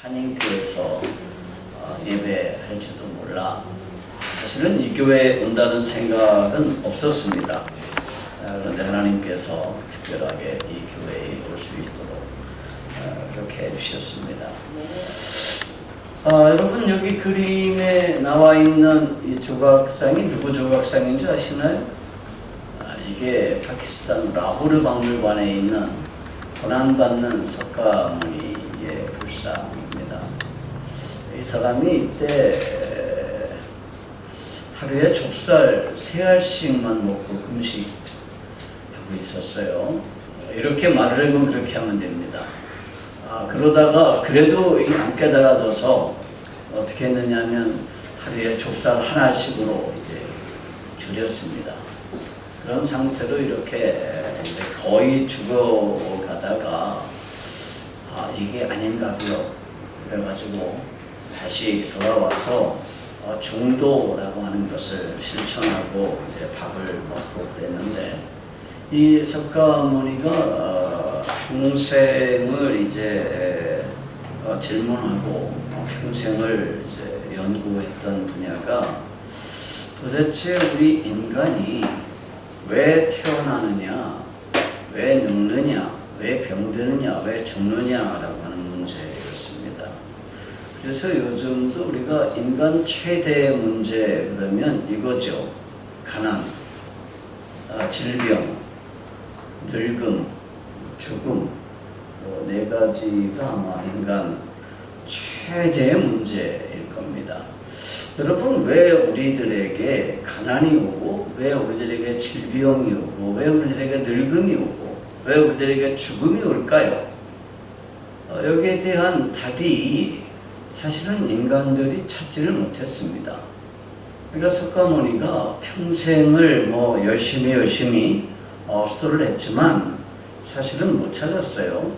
한인교회에서 예배할지도 몰라. 사실은 이 교회에 온다는 생각은 없었습니다. 그런데 하나님께서 특별하게 이 교회에 올 수 있도록 그렇게 해주셨습니다. 여러분, 여기 그림에 나와 있는 이 조각상이 누구 조각상인 줄 아시나요? 이게 파키스탄 라호르 박물관에 있는 고난받는 석가모니의 불상입니다. 이 사람이 이때 하루에 좁쌀 3알씩만 먹고 금식하고 있었어요. 이렇게 말을 하면 그렇게 하면 됩니다. 그러다가 그래도 안 깨달아져서 어떻게 했느냐면 하루에 좁쌀 1알씩으로 이제 줄였습니다. 그런 상태로 이렇게 이제 거의 죽어가다가 이게 아닌가요? 그래가지고 다시 돌아와서 중도라고 하는 것을 실천하고 이제 밥을 먹고 그랬는데, 이 석가모니가 평생을 이제 질문하고 평생을 이제 연구했던 분야가 도대체 우리 인간이 왜 태어나느냐, 왜 늙느냐, 왜 병드느냐, 왜 죽느냐라고 하는 문제였습니다. 그래서 요즘도 우리가 인간 최대의 문제 그러면 이거죠. 가난, 질병, 늙음, 죽음, 4가지가 아마 인간 최대의 문제일 겁니다. 여러분, 왜 우리들에게 가난이 오고, 왜 우리들에게 질병이 오고, 왜 우리들에게 늙음이 오고, 왜 우리들에게 죽음이 올까요? 여기에 대한 답이 사실은 인간들이 찾지를 못했습니다. 그러니까 석가모니가 평생을 열심히 수도를 했지만 사실은 못 찾았어요.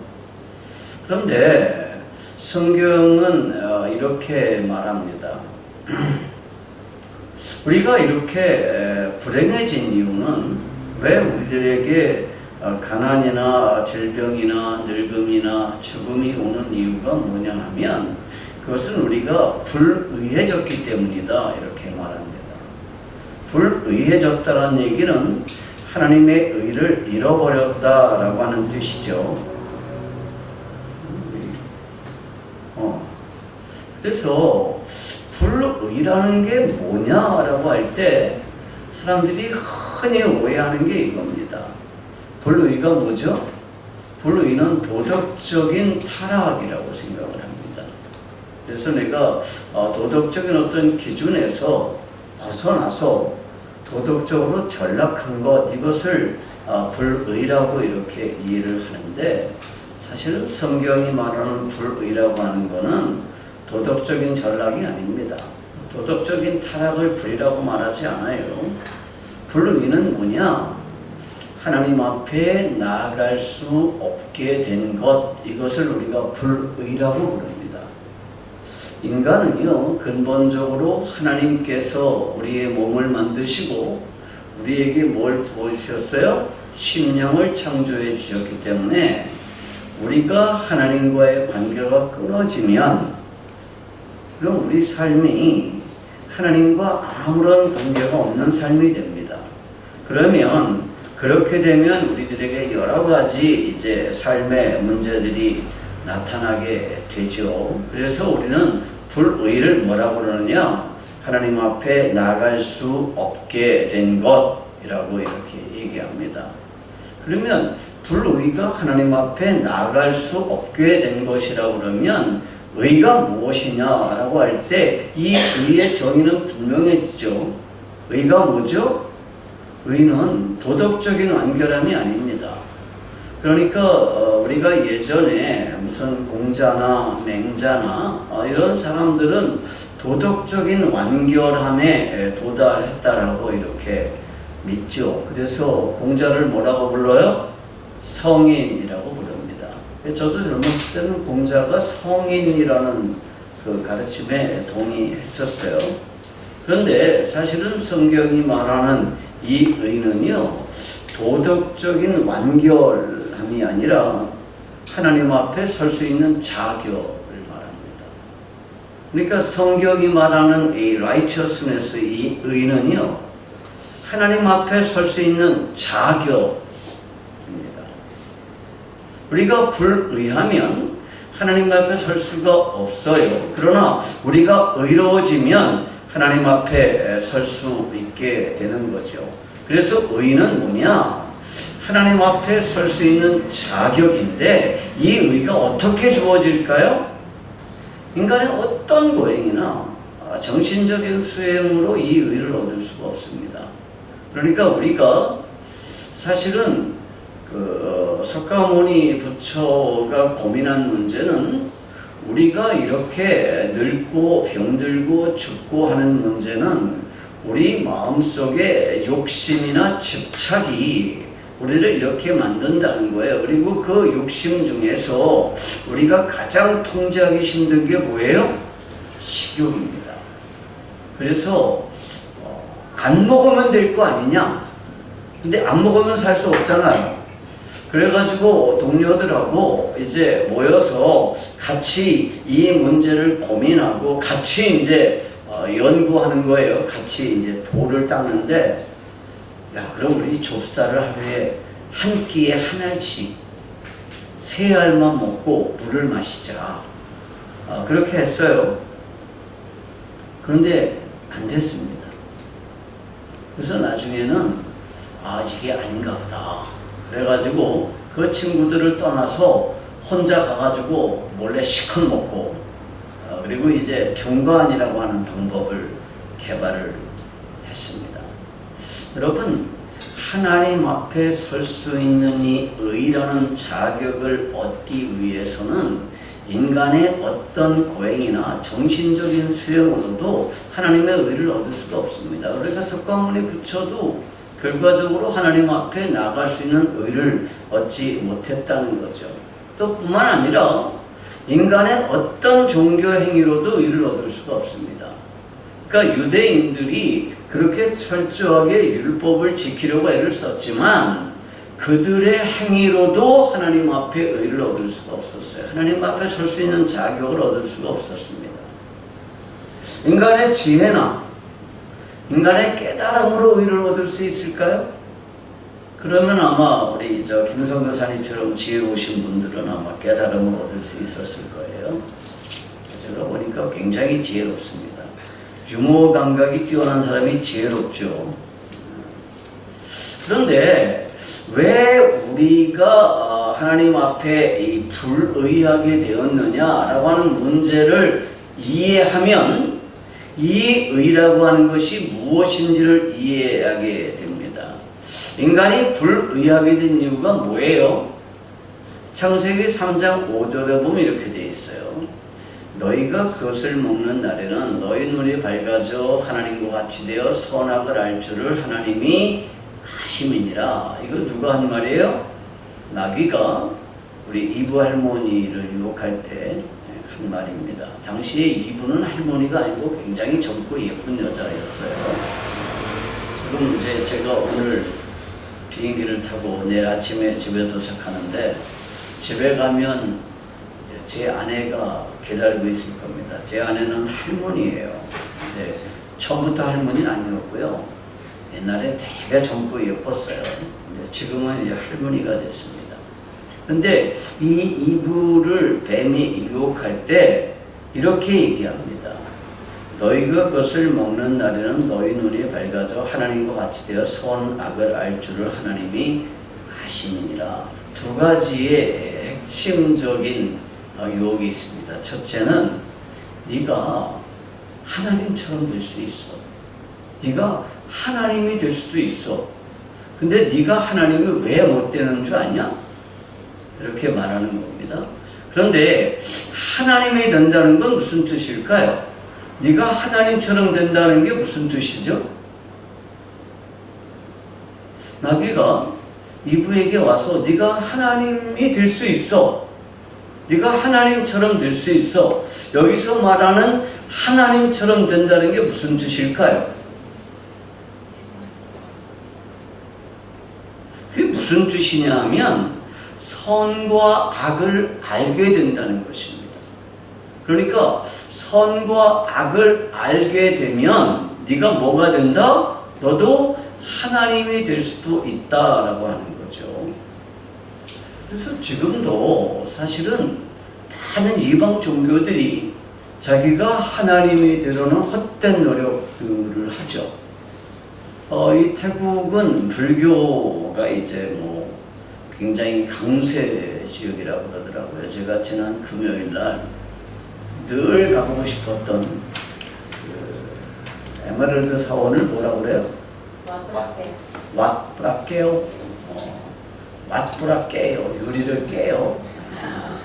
그런데 성경은 이렇게 말합니다. 우리가 이렇게 불행해진 이유는 왜 우리들에게 가난이나 질병이나 늙음이나 죽음이 오는 이유가 뭐냐 하면 그것은 우리가 불의해졌기 때문이다, 이렇게 말합니다. 불의해졌다는 얘기는 하나님의 의를 잃어버렸다라고 하는 뜻이죠. 그래서 불의라는 게 뭐냐라고 할 때 사람들이 흔히 오해하는 게 이겁니다. 불의가 뭐죠? 불의는 도덕적인 타락이라고 생각을 합니다. 그래서 내가 도덕적인 어떤 기준에서 벗어나서 도덕적으로 전락한 것, 이것을 불의라고 이렇게 이해를 하는데, 사실은 성경이 말하는 불의라고 하는 것은 도덕적인 전락이 아닙니다. 도덕적인 타락을 불의라고 말하지 않아요. 불의는 뭐냐? 하나님 앞에 나아갈 수 없게 된 것, 이것을 우리가 불의라고 부릅니다. 인간은요, 근본적으로 하나님께서 우리의 몸을 만드시고 우리에게 뭘 부어주셨어요? 심령을 창조해 주셨기 때문에 우리가 하나님과의 관계가 끊어지면 그럼 우리 삶이 하나님과 아무런 관계가 없는 삶이 됩니다. 그러면 그렇게 되면 우리들에게 여러 가지 이제 삶의 문제들이 나타나게 되죠. 그래서 우리는 불의를 뭐라고 그러느냐? 하나님 앞에 나아갈 수 없게 된 것이라고 이렇게 얘기합니다. 그러면 불의가 하나님 앞에 나아갈 수 없게 된 것이라고 그러면 의가 무엇이냐라고 할 때 이 의의 정의는 분명해지죠. 의가 뭐죠? 의는 도덕적인 완결함이 아닙니다. 그러니까 우리가 예전에 무슨 공자나 맹자나 이런 사람들은 도덕적인 완결함에 도달했다라고 이렇게 믿죠. 그래서 공자를 뭐라고 불러요? 성인이라고 부릅니다. 저도 젊었을 때는 공자가 성인이라는 그 가르침에 동의했었어요. 그런데 사실은 성경이 말하는 이 의는요, 도덕적인 완결함이 아니라 하나님 앞에 설 수 있는 자격을 말합니다. 그러니까 성경이 말하는 이 righteousness, 이 의는요, 하나님 앞에 설 수 있는 자격입니다. 우리가 불의하면 하나님 앞에 설 수가 없어요. 그러나 우리가 의로워지면 하나님 앞에 설 수 있게 되는 거죠. 그래서 의는 뭐냐? 하나님 앞에 설 수 있는 자격인데 이 의가 어떻게 주어질까요? 인간의 어떤 고행이나 정신적인 수행으로 이 의를 얻을 수가 없습니다. 그러니까 우리가 사실은 석가모니 부처가 고민한 문제는 우리가 이렇게 늙고 병들고 죽고 하는 문제는 우리 마음속에 욕심이나 집착이 우리를 이렇게 만든다는 거예요. 그리고 그 욕심 중에서 우리가 가장 통제하기 힘든 게 뭐예요? 식욕입니다. 그래서 안 먹으면 될 거 아니냐? 근데 안 먹으면 살 수 없잖아요. 그래가지고 동료들하고 이제 모여서 같이 이 문제를 고민하고 같이 이제 연구하는 거예요. 같이 이제 돌을 닦는데, 야, 그럼 우리 좁쌀을 하루에 한 끼에 하나씩 3알만 먹고 물을 마시자. 그렇게 했어요. 그런데 안 됐습니다. 그래서 나중에는 이게 아닌가 보다. 그래가지고 그 친구들을 떠나서 혼자 가가지고 몰래 시컷 먹고 그리고 이제 중간이라고 하는 방법을 개발을 했습니다. 여러분, 하나님 앞에 설 수 있는 이 의라는 자격을 얻기 위해서는 인간의 어떤 고행이나 정신적인 수행으로도 하나님의 의를 얻을 수가 없습니다. 그러니까 석가모니 부처도 결과적으로 하나님 앞에 나갈 수 있는 의를 얻지 못했다는 거죠. 또 뿐만 아니라 인간의 어떤 종교 행위로도 의를 얻을 수가 없습니다. 그러니까 유대인들이 그렇게 철저하게 율법을 지키려고 애를 썼지만 그들의 행위로도 하나님 앞에 의를 얻을 수가 없었어요. 하나님 앞에 설 수 있는 자격을 얻을 수가 없었습니다. 인간의 지혜나 인간의 깨달음으로 의를 얻을 수 있을까요? 그러면 아마 우리 김성 교사님처럼 지혜로우신 분들은 아마 깨달음을 얻을 수 있었을 거예요. 제가 보니까 굉장히 지혜롭습니다. 유머 감각이 뛰어난 사람이 지혜롭죠. 그런데 왜 우리가 하나님 앞에 이 불의하게 되었느냐라고 하는 문제를 이해하면 이 의라고 하는 것이 무엇인지를 이해하게 됩니다. 인간이 불의하게 된 이유가 뭐예요? 창세기 3장 5절에 보면 이렇게 되어 있어요. 너희가 그것을 먹는 날에는 너희 눈이 밝아져 하나님과 같이 되어 선악을 알 줄을 하나님이 아심이니라. 이거 누가 한 말이에요? 나귀가 우리 이브 할머니를 유혹할 때 한 말입니다. 당시에 이브는 할머니가 아니고 굉장히 젊고 예쁜 여자였어요. 지금 이제 제가 오늘 비행기를 타고 내일 아침에 집에 도착하는데 집에 가면 제 아내가 기다리고 있을 겁니다. 제 아내는 할머니예요. 근데 처음부터 할머니는 아니었고요. 옛날에 되게 젊고 예뻤어요. 근데 지금은 이제 할머니가 됐습니다. 근데 이 이브를 뱀이 유혹할 때 이렇게 얘기합니다. 너희가 그것을 먹는 날에는 너희 눈이 밝아져 하나님과 같이 되어 선악을 알 줄을 하나님이 아심이니라. 두 가지의 핵심적인 유혹이 있습니다. 첫째는 네가 하나님처럼 될 수 있어. 네가 하나님이 될 수도 있어. 근데 네가 하나님이 왜 못 되는 줄 아냐? 이렇게 말하는 겁니다. 그런데 하나님이 된다는 건 무슨 뜻일까요? 네가 하나님처럼 된다는 게 무슨 뜻이죠? 나귀가 이브에게 와서 네가 하나님이 될 수 있어. 네가 하나님처럼 될 수 있어. 여기서 말하는 하나님처럼 된다는 게 무슨 뜻일까요? 그게 무슨 뜻이냐 하면 선과 악을 알게 된다는 것입니다. 그러니까 선과 악을 알게 되면 네가 뭐가 된다? 너도 하나님이 될 수도 있다라고 하는 거죠. 그래서 지금도 사실은 많은 이방 종교들이 자기가 하나님이 되려는 헛된 노력들을 하죠. 이 태국은 불교가 이제 뭐 굉장히 강세 지역이라고 그러더라고요. 제가 지난 금요일 날 늘 가보고 싶었던 그 에메랄드 사원을 뭐라고 그래요? 왓브라케요. 왓브라케요. 유리를 깨요.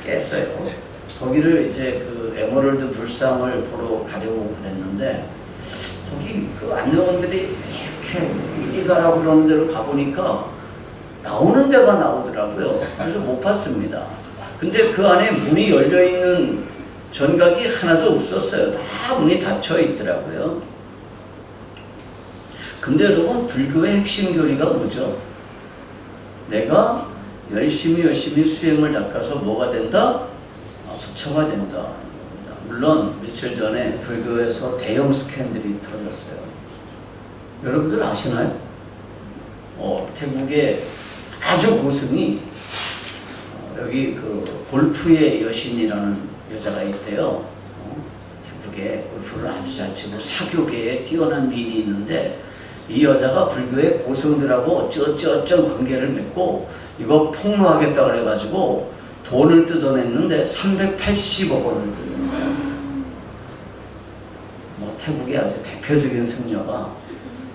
깼어요. 거기를 이제 그 에메랄드 불상을 보러 가려고 그랬는데 거기 그 안내원들이 이렇게 이리 가라고 그러는 데로 가보니까 나오는 데가 나오더라고요. 그래서 못 봤습니다. 근데 그 안에 문이 열려있는 전각이 하나도 없었어요. 다 문이 닫혀 있더라고요. 근데 여러분, 불교의 핵심 교리가 뭐죠? 내가 열심히 수행을 닦아서 뭐가 된다? 부처가 된다. 물론 며칠 전에 불교에서 대형 스캔들이 터졌어요. 여러분들 아시나요? 태국의 아주 고승이 여기 그 골프의 여신이라는 여자가 있대요. 태국에 골프를 아주 잘 치고 사교계에 뛰어난 미인이 있는데 이 여자가 불교의 고승들하고 어쩌어쩌 관계를 맺고 이거 폭로하겠다 그래가지고 돈을 뜯어냈는데 380억 원을 뜯은 거예요. 뭐 태국의 아주 대표적인 승려가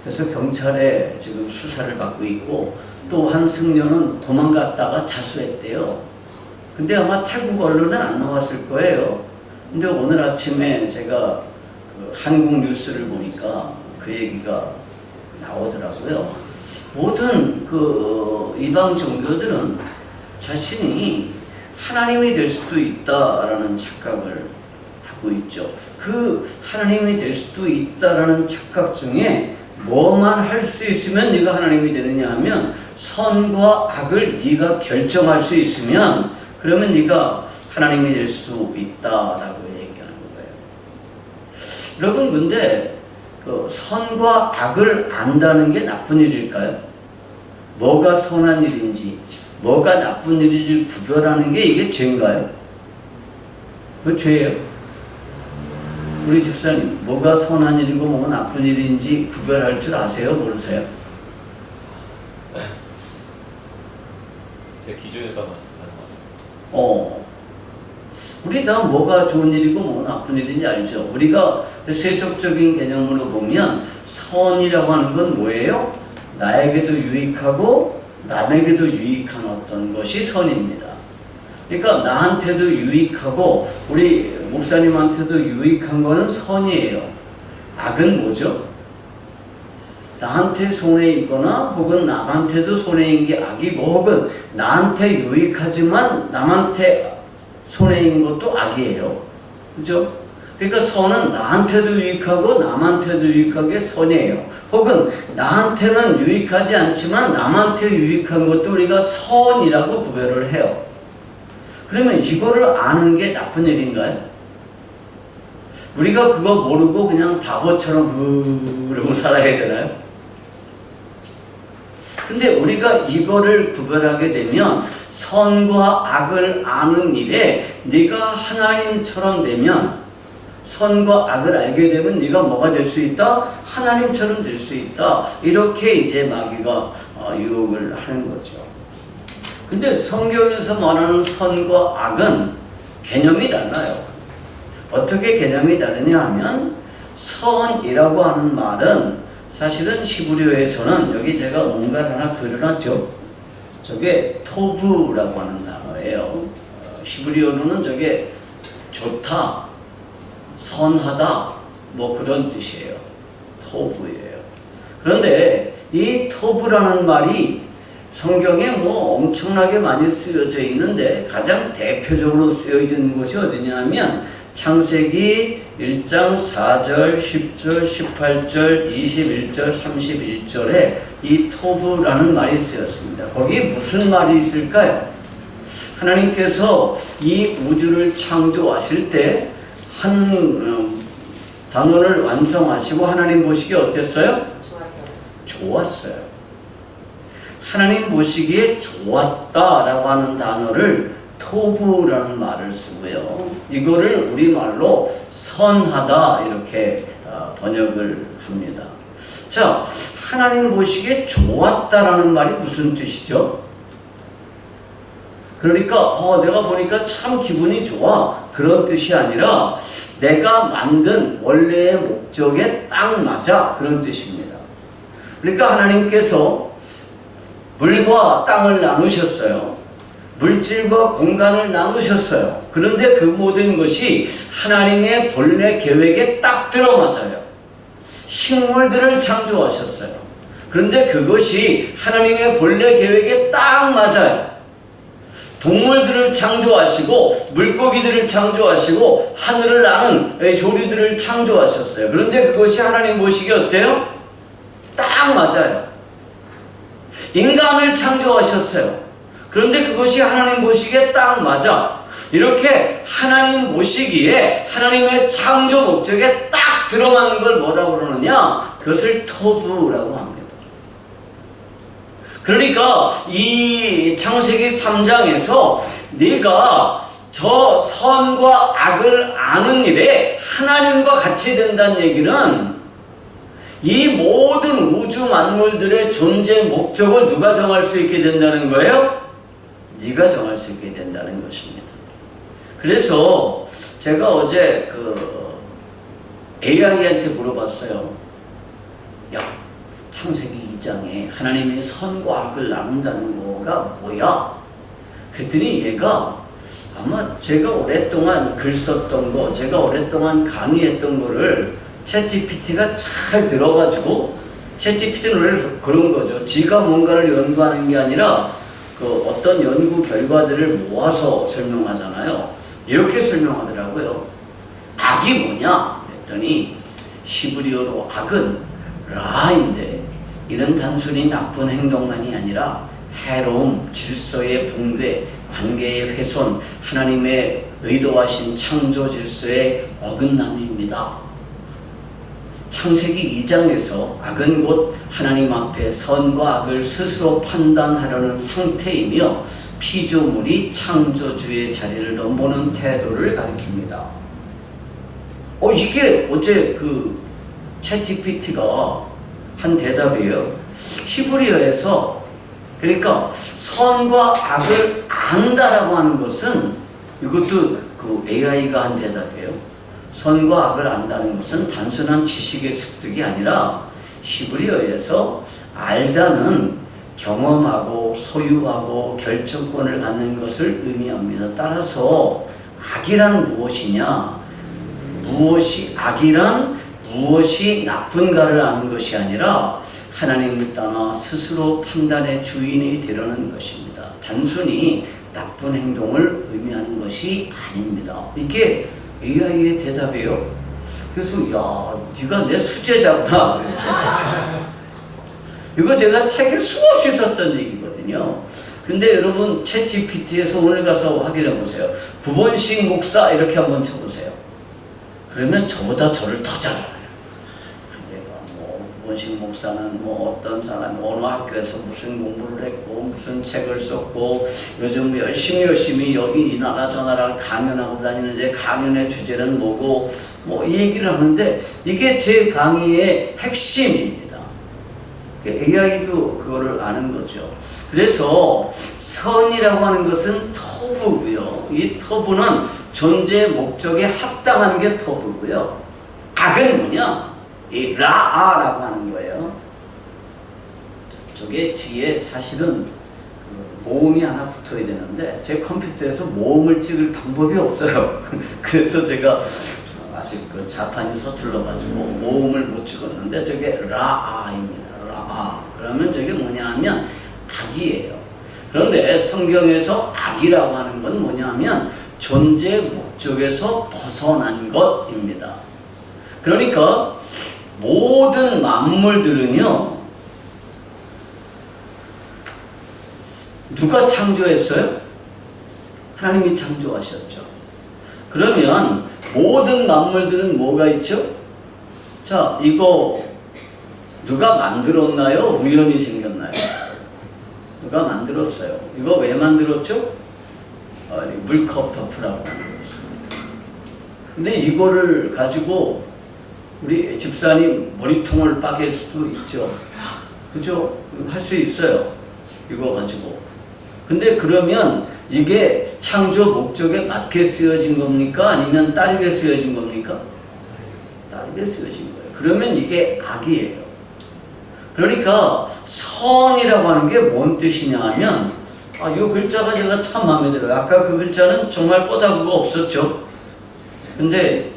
그래서 경찰에 지금 수사를 받고 있고 또 한 승려는 도망갔다가 자수했대요. 근데 아마 태국 언론에 안 나왔을 거예요. 근데 오늘 아침에 제가 그 한국 뉴스를 보니까 그 얘기가 나오더라고요. 모든 그 이방 종교들은 자신이 하나님이 될 수도 있다라는 착각을 하고 있죠. 그 하나님이 될 수도 있다라는 착각 중에 뭐만 할 수 있으면 네가 하나님이 되느냐 하면 선과 악을 네가 결정할 수 있으면 그러면 네가 하나님이 될 수 있다라고 얘기하는 거예요. 여러분, 근데 그 선과 악을 안다는 게 나쁜 일일까요? 뭐가 선한 일인지 뭐가 나쁜 일인지 구별하는 게 이게 죄인가요? 그 죄예요. 우리 집사님, 뭐가 선한 일이고 뭐가 나쁜 일인지 구별할 줄 아세요? 모르세요? 제 기준에서 하는 것 같습니다. 우리 다 뭐가 좋은 일이고 뭐가 나쁜 일인지 알죠? 우리가 세속적인 개념으로 보면 선이라고 하는 건 뭐예요? 나에게도 유익하고 남에게도 유익한 어떤 것이 선입니다. 그러니까 나한테도 유익하고 우리 목사님한테도 유익한 거는 선이에요. 악은 뭐죠? 나한테 손해이거나 혹은 남한테도 손해인 게 악이고 혹은 나한테 유익하지만 남한테 손해인 것도 악이에요. 그죠? 그러니까 선은 나한테도 유익하고 남한테도 유익하게 선이에요. 혹은 나한테는 유익하지 않지만 남한테 유익한 것도 우리가 선이라고 구별을 해요. 그러면 이거를 아는 게 나쁜 일인가요? 우리가 그거 모르고 그냥 바보처럼 그러고 살아야 되나요? 근데 우리가 이거를 구별하게 되면 선과 악을 아는 일에 네가 하나님처럼 되면 선과 악을 알게 되면 네가 뭐가 될 수 있다? 하나님처럼 될 수 있다. 이렇게 이제 마귀가 유혹을 하는 거죠. 근데 성경에서 말하는 선과 악은 개념이 달라요. 어떻게 개념이 다르냐 하면 선이라고 하는 말은 사실은 히브리어에서는 여기 제가 뭔가 하나 그려놨죠. 저게 토브라고 하는 단어예요. 히브리어로는 저게 좋다, 선하다 뭐 그런 뜻이에요. 토브예요. 그런데 이 토브라는 말이 성경에 뭐 엄청나게 많이 쓰여져 있는데 가장 대표적으로 쓰여진 것이 어디냐면 창세기 1장 4절, 10절, 18절, 21절, 31절에 이 토브라는 말이 쓰였습니다. 거기에 무슨 말이 있을까요? 하나님께서 이 우주를 창조하실 때 단원을 완성하시고 하나님 보시기에 어땠어요? 좋았어요. 하나님 보시기에 좋았다라고 하는 단어를 토부라는 말을 쓰고요. 이거를 우리말로 선하다 이렇게 번역을 합니다. 자, 하나님 보시기에 좋았다라는 말이 무슨 뜻이죠? 그러니까 내가 보니까 참 기분이 좋아 그런 뜻이 아니라 내가 만든 원래의 목적에 딱 맞아 그런 뜻입니다. 그러니까 하나님께서 물과 땅을 나누셨어요. 물질과 공간을 나누셨어요. 그런데 그 모든 것이 하나님의 본래 계획에 딱 들어맞아요. 식물들을 창조하셨어요. 그런데 그것이 하나님의 본래 계획에 딱 맞아요. 동물들을 창조하시고 물고기들을 창조하시고 하늘을 나는 조류들을 창조하셨어요. 그런데 그것이 하나님 보시기에 어때요? 딱 맞아요. 인간을 창조하셨어요. 그런데 그것이 하나님 보시기에 딱 맞아. 이렇게 하나님 보시기에 하나님의 창조 목적에 딱 들어맞는 걸 뭐라고 그러느냐? 그것을 토부라고 합니다. 그러니까 이 창세기 3장에서 네가 저 선과 악을 아는 일에 하나님과 같이 된다는 얘기는 이 모든 우주 만물들의 존재 목적을 누가 정할 수 있게 된다는 거예요? 네가 정할 수 있게 된다는 것입니다. 그래서 제가 어제 AI한테 물어봤어요. 야, 창세기 2장에 하나님의 선과 악을 나눈다는 거가 뭐야? 그랬더니 얘가 아마 제가 오랫동안 글 썼던 거, 제가 오랫동안 강의했던 거를 챗GPT가 잘 들어가지고, 챗GPT는 원래 그런 거죠. 지가 뭔가를 연구하는 게 아니라 어떤 연구 결과들을 모아서 설명하잖아요. 이렇게 설명하더라고요. 악이 뭐냐? 그랬더니 히브리어로 악은 라인데 이는 단순히 나쁜 행동만이 아니라 해로움, 질서의 붕괴, 관계의 훼손, 하나님의 의도하신 창조 질서의 어긋남입니다. 창세기 2장에서 악은 곧 하나님 앞에 선과 악을 스스로 판단하려는 상태이며 피조물이 창조주의 자리를 넘보는 태도를 가리킵니다. 이게 어제 챗GPT가 한 대답이에요. 히브리어에서 그러니까 선과 악을 안다라고 하는 것은 이것도 AI가 한 대답이에요. 선과 악을 안다는 것은 단순한 지식의 습득이 아니라 히브리어에서 알다는 경험하고 소유하고 결정권을 갖는 것을 의미합니다. 따라서 악이란 무엇이냐? 악이란 무엇이 나쁜가를 아는 것이 아니라 하나님을 떠나 스스로 판단의 주인이 되려는 것입니다. 단순히 나쁜 행동을 의미하는 것이 아닙니다. 이게 AI의 대답이에요. 그래서 네가 내 수제자구나. 이거 제가 책에 수없이 썼던 얘기거든요. 근데 여러분 챗GPT에서 오늘 가서 확인해 보세요. 구본식 목사 이렇게 한번 쳐보세요. 그러면 저보다 저를 더 잘 알아요. 구본식 목사는 어떤 사람 어느 학교에서 무슨 공부를 했고 무슨 책을 썼고 요즘 열심히 여기 이 나라 저 나라 강연하고 다니는데 강연의 주제는 뭐고 이 얘기를 하는데 이게 제 강의의 핵심입니다. AI도 그거를 아는 거죠. 그래서 선이라고 하는 것은 터부고요. 이 터부는 존재 목적에 합당한 게 터부고요. 악은 뭐냐? 이 라아라고 하는 거예요. 저게 뒤에 사실은 모음이 하나 붙어야 되는데 제 컴퓨터에서 모음을 찍을 방법이 없어요. 그래서 제가 아직 자판이 서툴러가지고 모음을 못 찍었는데 저게 라아입니다. 라아. 그러면 저게 뭐냐 하면 악이에요. 그런데 성경에서 악이라고 하는 건 뭐냐 하면 존재 목적에서 벗어난 것입니다. 그러니까 모든 만물들은요, 누가 창조했어요? 하나님이 창조하셨죠. 그러면 모든 만물들은 뭐가 있죠? 자, 이거 누가 만들었나요? 우연히 생겼나요? 누가 만들었어요. 이거 왜 만들었죠? 물컵 덮으라고 만들었습니다. 근데 이거를 가지고 우리 집사님 머리통을 빠갤 수도 있죠. 그죠? 할 수 있어요. 이거 가지고. 근데 그러면 이게 창조 목적에 맞게 쓰여진 겁니까? 아니면 다르게 쓰여진 겁니까? 다르게 쓰여진 거예요. 그러면 이게 악이에요. 그러니까 선이라고 하는 게 뭔 뜻이냐 하면 이 글자가 제가 참 마음에 들어요. 아까 그 글자는 정말 뽀다구가 없었죠. 근데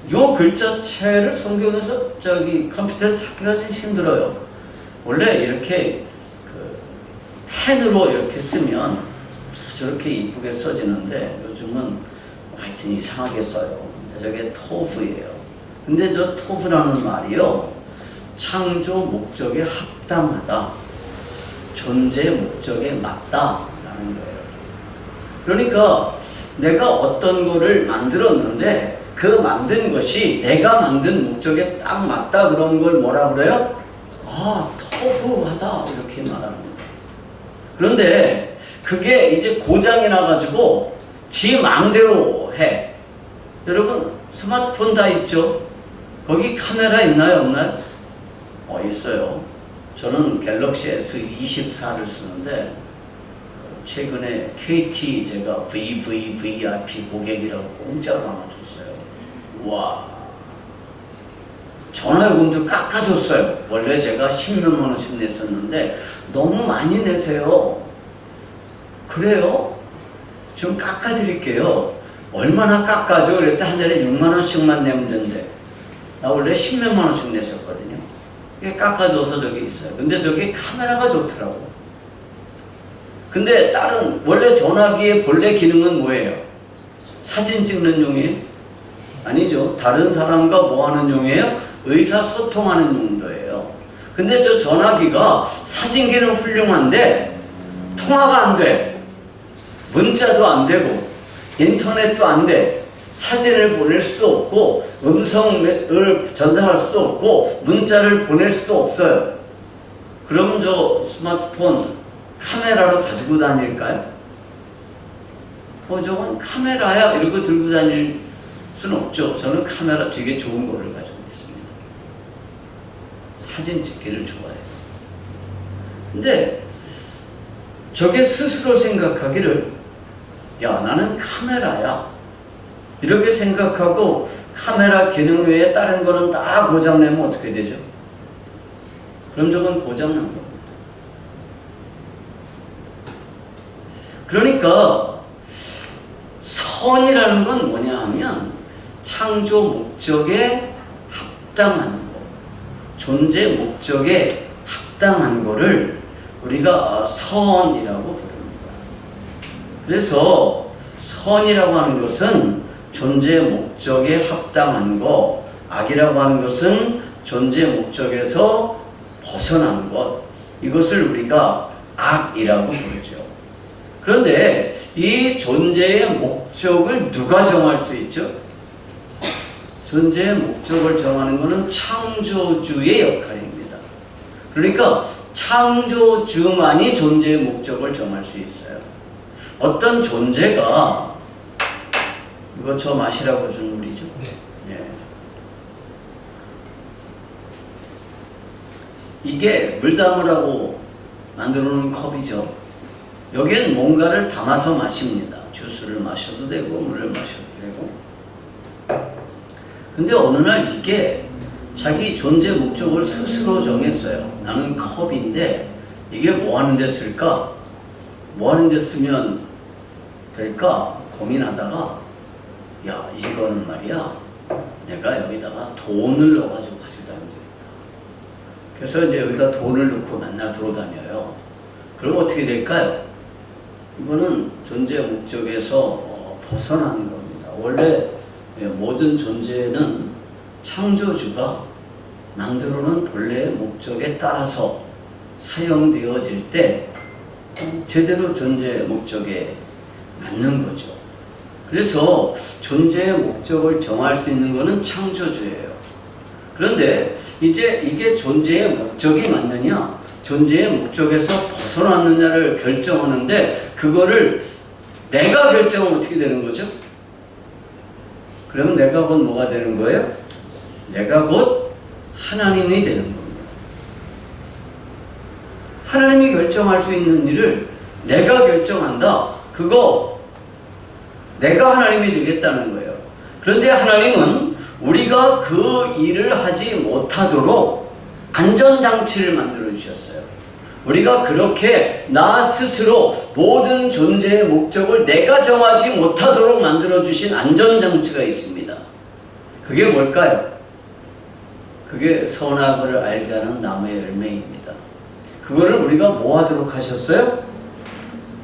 이 글자체를 성경에서 컴퓨터에서 찾기가 좀 힘들어요. 원래 이렇게 펜으로 이렇게 쓰면 저렇게 이쁘게 써지는데 요즘은 하여튼 이상하게 써요. 저게 토브예요. 근데 저 토브라는 말이요, 창조 목적에 합당하다, 존재 목적에 맞다라는 거예요. 그러니까 내가 어떤 거를 만들었는데 그 만든 것이 내가 만든 목적에 딱 맞다, 그런 걸 뭐라 그래요? 토브하다, 이렇게 말하는 거예요. 그런데 그게 이제 고장이 나가지고 지 마음대로 해. 여러분 스마트폰 다 있죠? 거기 카메라 있나요? 없나요? 있어요. 저는 갤럭시 S24를 쓰는데 최근에 KT 제가 VVVIP 고객이라고 공짜로 하나 줬어요. 와, 전화요금도 깎아줬어요. 원래 제가 10몇만 원씩 냈었는데 너무 많이 내세요. 그래요? 좀 깎아드릴게요. 얼마나 깎아줘? 그랬더니 한 달에 6만 원씩만 내면 된대. 나 원래 10몇만 원씩 냈었거든요. 이게 깎아줘서 저기 있어요. 근데 저기 카메라가 좋더라고. 근데 다른 원래 전화기의 본래 기능은 뭐예요? 사진 찍는 용이에요? 아니죠. 다른 사람과 뭐 하는 용이에요? 의사소통하는 용도예요. 근데 저 전화기가 사진기는 훌륭한데 통화가 안 돼. 문자도 안 되고 인터넷도 안 돼. 사진을 보낼 수도 없고 음성을 전달할 수도 없고 문자를 보낼 수도 없어요. 그러면 저 스마트폰 카메라로 가지고 다닐까요? 저건 카메라야 이러고 들고 다닐 수는 없죠. 저는 카메라 되게 좋은 거를 가지고 있습니다. 사진 찍기를 좋아해요. 근데 저게 스스로 생각하기를 나는 카메라야 이렇게 생각하고 카메라 기능 외에 다른 거는 다 고장내면 어떻게 되죠? 그럼 저건 고장난 겁니다. 그러니까 선이라는 건 뭐냐 하면 창조 목적에 합당한 거, 존재 목적에 합당한 거를 우리가 선이라고 부릅니다. 그래서 선이라고 하는 것은 존재 목적에 합당한 거, 악이라고 하는 것은 존재 목적에서 벗어난 것, 이것을 우리가 악이라고 부르죠. 그런데 이 존재의 목적을 누가 정할 수 있죠? 존재의 목적을 정하는 것은 창조주의 역할입니다. 그러니까 창조주만이 존재의 목적을 정할 수 있어요. 어떤 존재가 이거 저 마시라고 준 물이죠? 네. 이게 물 담으라고 만들어 놓은 컵이죠. 여기엔 뭔가를 담아서 마십니다. 주스를 마셔도 되고 물을 마셔도 되고. 근데 어느 날 이게 자기 존재 목적을 스스로 정했어요. 나는 컵인데 이게 뭐 하는 데 쓸까? 뭐 하는 데 쓰면 될까? 고민하다가 이거는 말이야, 내가 여기다가 돈을 넣어가지고 가져다 다니면 되겠다. 그래서 이제 여기다 돈을 넣고 맨날 돌아다녀요. 그럼 어떻게 될까요? 이거는 존재 목적에서 벗어나는 겁니다. 원래 모든 존재는 창조주가 만들어놓은 본래의 목적에 따라서 사용되어질 때 제대로 존재 목적에 맞는 거죠. 그래서 존재의 목적을 정할 수 있는 것은 창조주예요. 그런데 이제 이게 존재의 목적이 맞느냐, 존재의 목적에서 벗어났느냐를 결정하는데, 그거를 내가 결정하면 어떻게 되는 거죠? 그러면 내가 곧 뭐가 되는 거예요? 내가 곧 하나님이 되는 겁니다. 하나님이 결정할 수 있는 일을 내가 결정한다. 그거 내가 하나님이 되겠다는 거예요. 그런데 하나님은 우리가 그 일을 하지 못하도록 안전장치를 만들어 주셨어요. 우리가 그렇게 나 스스로 모든 존재의 목적을 내가 정하지 못하도록 만들어 주신 안전장치가 있습니다. 그게 뭘까요? 그게 선악을 알게 하는 나무의 열매입니다. 그거를 우리가 뭐 하도록 하셨어요?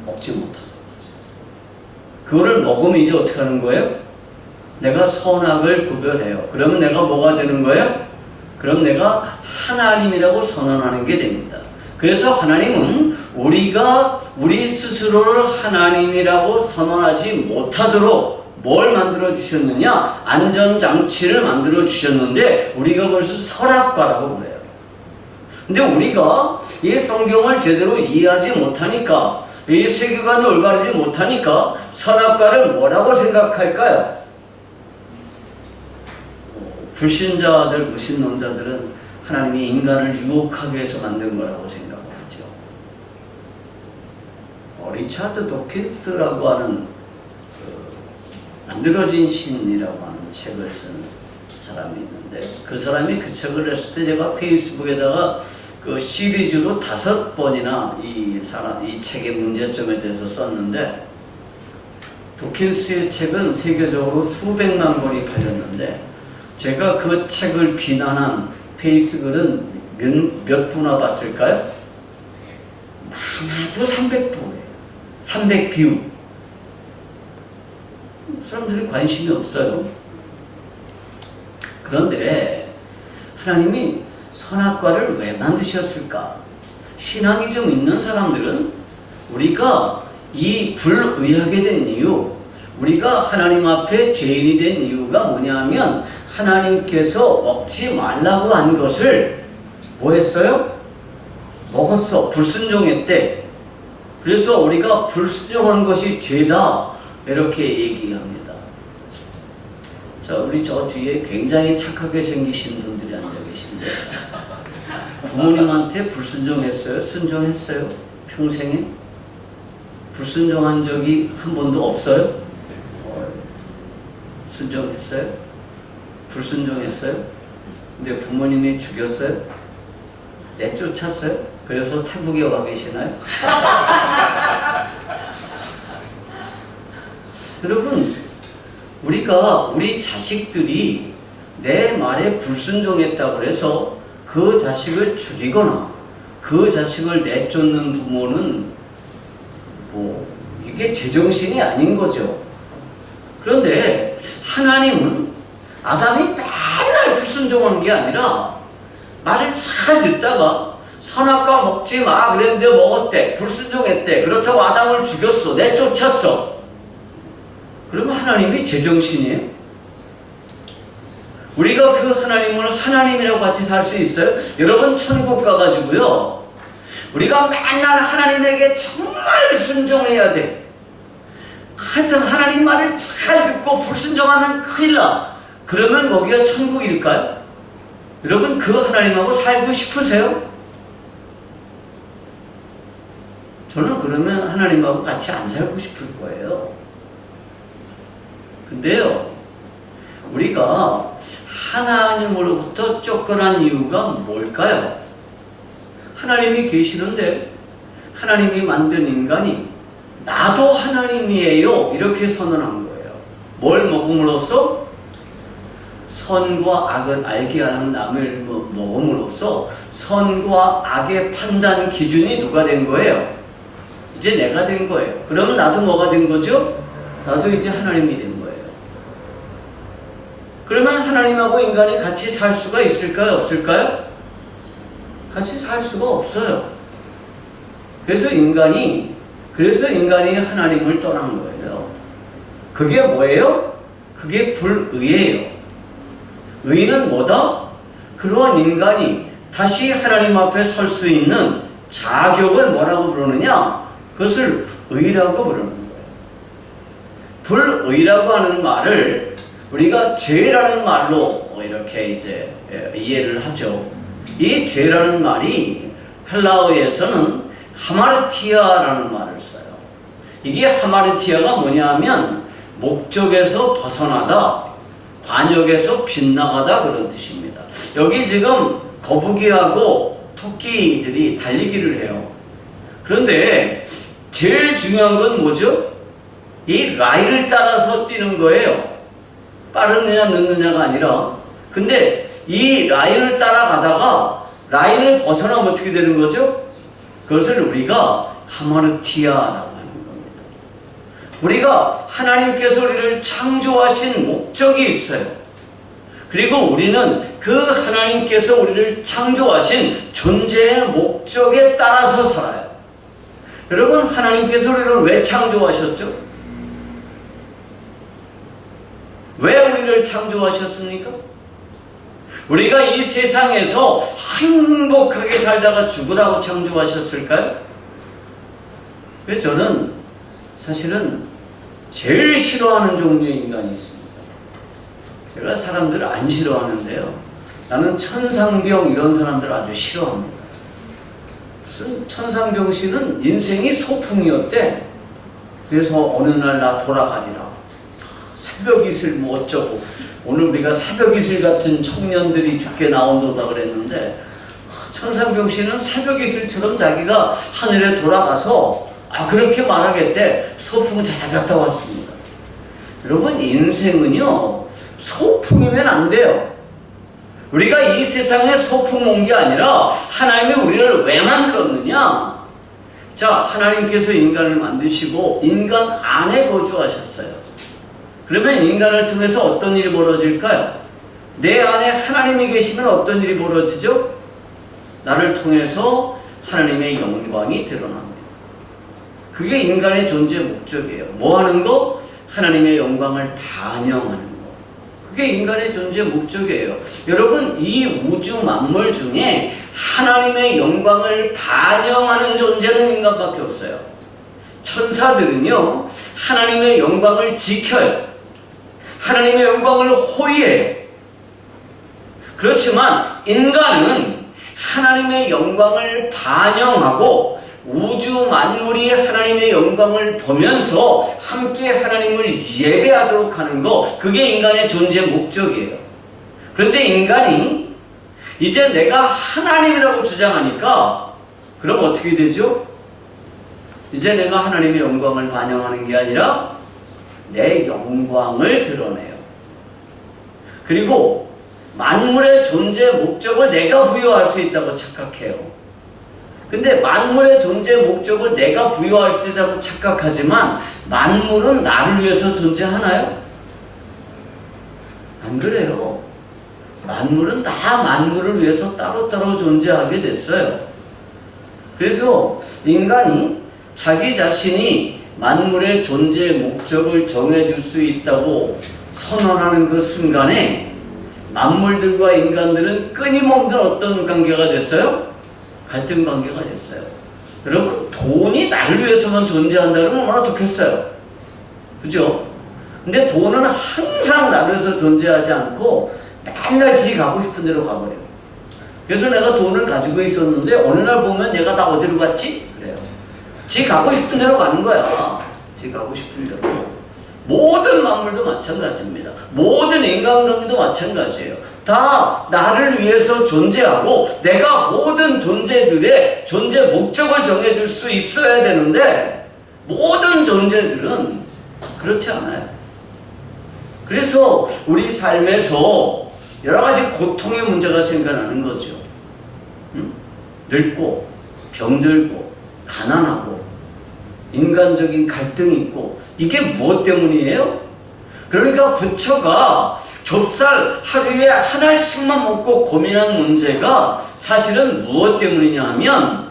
먹지 못하도록 하셨어요. 그거를 먹으면 이제 어떻게 하는 거예요? 내가 선악을 구별해요. 그러면 내가 뭐가 되는 거예요? 그럼 내가 하나님이라고 선언하는 게 됩니다. 그래서 하나님은 우리가 우리 스스로를 하나님이라고 선언하지 못하도록 뭘 만들어 주셨느냐? 안전장치를 만들어 주셨는데, 우리가 그것을 선악과라고 그래요. 근데 우리가 이 성경을 제대로 이해하지 못하니까, 이 세계관을 올바르지 못하니까 선악과를 뭐라고 생각할까요? 불신자들, 무신론자들은 하나님이 인간을 유혹하기 위해서 만든 거라고 생각을 하죠. 리차드 도킨스라고 하는 만들어진 신이라고 하는 책을 쓴 사람이 있는데, 그 사람이 그 책을 냈을 때 제가 페이스북에다가 그 시리즈로 5번이나 이 책의 문제점에 대해서 썼는데, 도킨스의 책은 세계적으로 수백만 권이 팔렸는데, 제가 그 책을 비난한 페이스글은 몇 부나 봤을까요? 많아도 300부예요. 300뷰. 사람들이 관심이 없어요. 그런데 하나님이 선악과를 왜 만드셨을까? 신앙이 좀 있는 사람들은 우리가 이 불의하게 된 이유, 우리가 하나님 앞에 죄인이 된 이유가 뭐냐면, 하나님께서 먹지 말라고 한 것을 뭐 했어요? 먹었어. 불순종했대. 그래서 우리가 불순종한 것이 죄다, 이렇게 얘기합니다. 자, 우리 저 뒤에 굉장히 착하게 생기신 분들이 앉아 계신데, 부모님한테 불순종했어요? 순종했어요? 평생에? 불순종한 적이 한 번도 없어요? 순종했어요? 불순종했어요? 근데 부모님이 죽였어요? 내쫓았어요? 그래서 태국에 와 계시나요? 여러분, 우리 자식들이 내 말에 불순종했다고 해서 그 자식을 죽이거나 그 자식을 내쫓는 부모는 이게 제정신이 아닌 거죠. 그런데 하나님은 아담이 맨날 불순종한 게 아니라 말을 잘 듣다가 선악과 먹지 마 그랬는데 먹었대. 불순종했대. 그렇다고 아담을 죽였어. 내쫓았어. 그러면 하나님이 제정신이에요? 우리가 그 하나님을 하나님이라고 같이 살 수 있어요? 여러분, 천국 가가지고요, 우리가 맨날 하나님에게 정말 순종해야 돼. 하여튼 하나님 말을 잘 듣고 불순종하면 큰일 나. 그러면 거기가 천국일까요? 여러분, 그 하나님하고 살고 싶으세요? 저는 그러면 하나님하고 같이 안 살고 싶을 거예요. 근데요, 우리가 하나님으로부터 쫓겨난 이유가 뭘까요? 하나님이 계시는데 하나님이 만든 인간이 나도 하나님이에요 이렇게 선언한 거예요. 뭘 먹음으로써? 선과 악을 알게 하는 나무를 먹음으로써 선과 악의 판단 기준이 누가 된 거예요? 이제 내가 된 거예요. 그러면 나도 뭐가 된 거죠? 나도 이제 하나님이 된 거예요. 그러면 하나님하고 인간이 같이 살 수가 있을까요? 없을까요? 같이 살 수가 없어요. 그래서 인간이 하나님을 떠난 거예요. 그게 뭐예요? 그게 불의예요. 의는 뭐다? 그러한 인간이 다시 하나님 앞에 설 수 있는 자격을 뭐라고 부르느냐? 그것을 의라고 부르는 거예요. 불의라고 하는 말을 우리가 죄라는 말로 이렇게 이제 이해를 하죠. 이 죄라는 말이 헬라어에서는 하마르티아라는 말을 써요. 이게 하마르티아가 뭐냐 하면 목적에서 벗어나다, 관역에서 빗나가다 그런 뜻입니다. 여기 지금 거북이하고 토끼들이 달리기를 해요. 그런데 제일 중요한 건 뭐죠? 이 라인을 따라서 뛰는 거예요. 빠르느냐 늦느냐가 아니라. 근데 이 라인을 따라가다가 라인을 벗어나면 어떻게 되는 거죠? 그것을 우리가 하마르티아라고 하는 겁니다. 우리가 하나님께서 우리를 창조하신 목적이 있어요. 그리고 우리는 그 하나님께서 우리를 창조하신 존재의 목적에 따라서 살아요. 여러분, 하나님께서 우리를 왜 창조하셨죠? 왜 우리를 창조하셨습니까? 우리가 이 세상에서 행복하게 살다가 죽으라고 창조하셨을까요? 그래서 저는 사실은 제일 싫어하는 종류의 인간이 있습니다. 제가 사람들을 안 싫어하는데요. 나는 천상병 이런 사람들 아주 싫어합니다. 무슨 천상병 씨는 인생이 소풍이었대. 그래서 어느 날 나 돌아가리라. 새벽 이슬 뭐 어쩌고. 오늘 우리가 새벽 이슬 같은 청년들이 죽게 나온다고 그랬는데 천상병 씨는 새벽 이슬처럼 자기가 하늘에 돌아가서 그렇게 말하겠대. 소풍 잘 갔다 왔습니다. 여러분, 인생은요 소풍이면 안 돼요. 우리가 이 세상에 소풍 온 게 아니라 하나님이 우리를 왜 만들었느냐? 자, 하나님께서 인간을 만드시고 인간 안에 거주하셨어요. 그러면 인간을 통해서 어떤 일이 벌어질까요? 내 안에 하나님이 계시면 어떤 일이 벌어지죠? 나를 통해서 하나님의 영광이 드러납니다. 그게 인간의 존재 목적이에요. 뭐 하는 거? 하나님의 영광을 반영하는 거. 그게 인간의 존재 목적이에요. 여러분, 이 우주 만물 중에 하나님의 영광을 반영하는 존재는 인간밖에 없어요. 천사들은요, 하나님의 영광을 지켜요. 하나님의 영광을 호위해요. 그렇지만 인간은 하나님의 영광을 반영하고 우주 만물이 하나님의 영광을 보면서 함께 하나님을 예배하도록 하는 거, 그게 인간의 존재 목적이에요. 그런데 인간이 이제 내가 하나님이라고 주장하니까 그럼 어떻게 되죠? 이제 내가 하나님의 영광을 반영하는 게 아니라 내 영광을 드러내요. 그리고 만물의 존재 목적을 내가 부여할 수 있다고 착각해요. 근데 만물의 존재 목적을 내가 부여할 수 있다고 착각하지만 만물은 나를 위해서 존재하나요? 안 그래요. 만물은 다 만물을 위해서 따로따로 존재하게 됐어요. 그래서 인간이 자기 자신이 만물의 존재 목적을 정해줄 수 있다고 선언하는 그 순간에 만물들과 인간들은 끊임없는 어떤 관계가 됐어요? 갈등 관계가 됐어요. 여러분, 돈이 나를 위해서만 존재한다면 얼마나 좋겠어요. 그죠? 근데 돈은 항상 나를 위해서 존재하지 않고 맨날 지 가고 싶은 대로 가버려요. 그래서 내가 돈을 가지고 있었는데 어느 날 보면 얘가 다 어디로 갔지? 그래요. 지 가고 싶은 대로 가는 거야. 지 가고 싶은 대로. 모든 만물도 마찬가지입니다. 모든 인간관계도 마찬가지예요. 다 나를 위해서 존재하고 내가 모든 존재들의 존재 목적을 정해줄 수 있어야 되는데 모든 존재들은 그렇지 않아요. 그래서 우리 삶에서 여러 가지 고통의 문제가 생겨나는 거죠. 늙고 병들고 가난하고 인간적인 갈등이 있고, 이게 무엇 때문이에요? 그러니까 부처가 좁쌀 하루에 한 알씩만 먹고 고민한 문제가 사실은 무엇 때문이냐 하면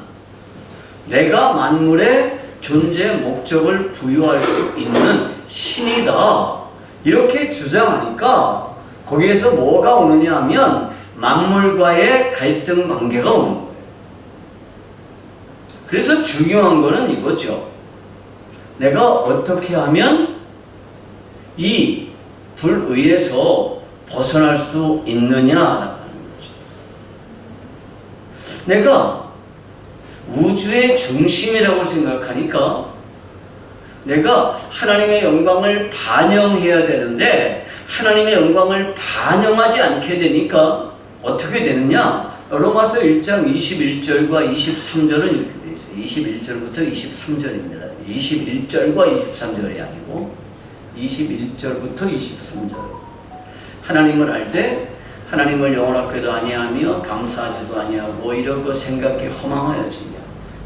내가 만물의 존재 목적을 부여할 수 있는 신이다. 이렇게 주장하니까 거기에서 뭐가 오느냐 하면 만물과의 갈등 관계가 오는 거예요. 그래서 중요한 거는 이거죠. 내가 어떻게 하면 이 불의에서 벗어날 수 있느냐라는 거죠. 내가 우주의 중심이라고 생각하니까 내가 하나님의 영광을 반영해야 되는데 하나님의 영광을 반영하지 않게 되니까 어떻게 되느냐? 로마서 1장 21절과 23절은 이렇게 되어 있어요. 21절부터 23절입니다. 21절과 23절이 아니고 21절부터 23절. 하나님을 알 때 하나님을 영원하게도 아니하며 감사하지도 아니하고 오히려 그 생각이 허망하여지며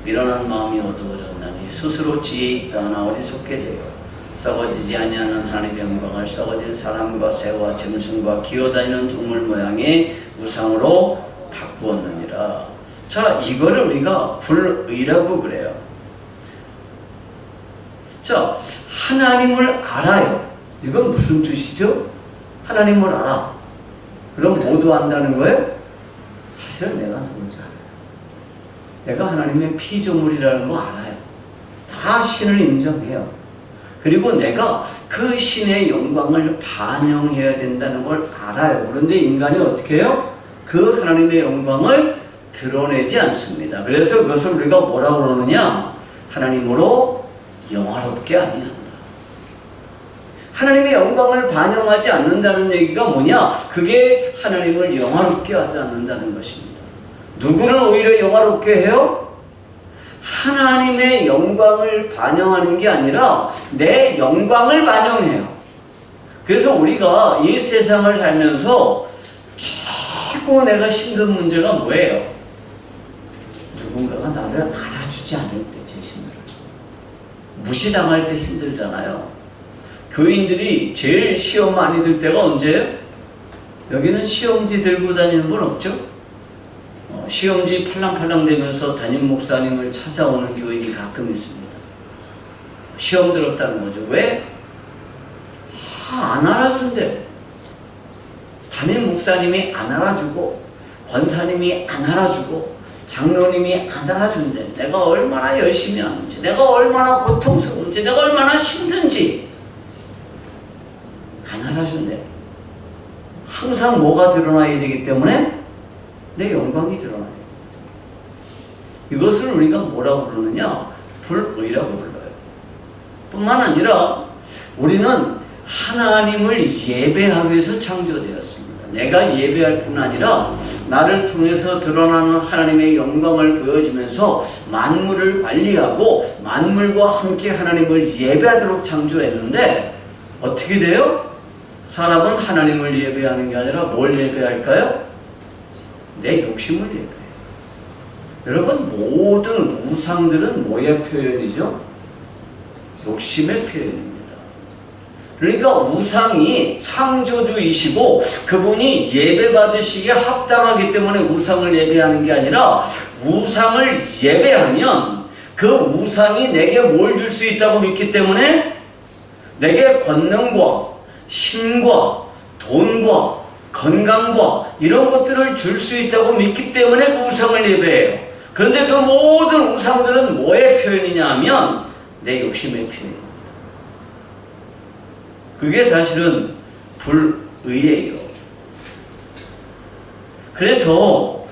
미련한 마음이 어두워졌나니 스스로 지혜 있다 하나 어리석게 되어 썩어지지 아니하는 하나님의 영광을 썩어질 사람과 새와 짐승과 기어다니는 동물 모양의 우상으로 바꾸었느니라. 자, 이거를 우리가 불의라고 그래요. 자, 하나님을 알아요. 이건 무슨 뜻이죠? 하나님을 알아. 그럼 모두 안다는 거예요? 사실은 내가 누군지 알아요. 내가 하나님의 피조물이라는 거 알아요. 다 신을 인정해요. 그리고 내가 그 신의 영광을 반영해야 된다는 걸 알아요. 그런데 인간이 어떻게 해요? 그 하나님의 영광을 드러내지 않습니다. 그래서 그것을 우리가 뭐라고 그러느냐? 하나님으로 영화롭게 아니한다. 하나님의 영광을 반영하지 않는다는 얘기가 뭐냐? 그게 하나님을 영화롭게 하지 않는다는 것입니다. 누구를 오히려 영화롭게 해요? 하나님의 영광을 반영하는 게 아니라 내 영광을 반영해요. 그래서 우리가 이 세상을 살면서 최고 내가 힘든 문제가 뭐예요? 누군가가 나를 알아주지 않을 때 제일 힘들어요. 무시당할 때 힘들잖아요. 교인들이 제일 시험 많이 들 때가 언제예요? 여기는 시험지 들고 다니는 분 없죠? 시험지 팔랑팔랑 대면서 담임 목사님을 찾아오는 교인이 가끔 있습니다. 시험 들었다는 거죠. 왜? 안 알아준대. 담임 목사님이 안 알아주고 권사님이 안 알아주고 장로님이 안 알아준대. 내가 얼마나 열심히 하는지, 내가 얼마나 고통스러운지, 내가 얼마나 힘든지 안 알아준대. 항상 뭐가 드러나야 되기 때문에 내 영광이 드러나요. 이것을 우리가 뭐라고 부르느냐? 불의라고 불러요. 뿐만 아니라 우리는 하나님을 예배하기 위해서 창조되었습니다. 내가 예배할 뿐 아니라 나를 통해서 드러나는 하나님의 영광을 보여주면서 만물을 관리하고 만물과 함께 하나님을 예배하도록 창조했는데 어떻게 돼요? 사람은 하나님을 예배하는 게 아니라 뭘 예배할까요? 내 욕심을 예배해요. 여러분, 모든 우상들은 뭐의 표현이죠? 욕심의 표현입니다. 그러니까 우상이 창조주이시고 그분이 예배받으시기에 합당하기 때문에 우상을 예배하는 게 아니라 우상을 예배하면 그 우상이 내게 뭘 줄 수 있다고 믿기 때문에 내게 권능과 힘과 돈과 건강과 이런 것들을 줄 수 있다고 믿기 때문에 그 우상을 예배해요. 그런데 그 모든 우상들은 뭐의 표현이냐 하면 내 욕심의 표현입니다. 그게 사실은 불의예요. 그래서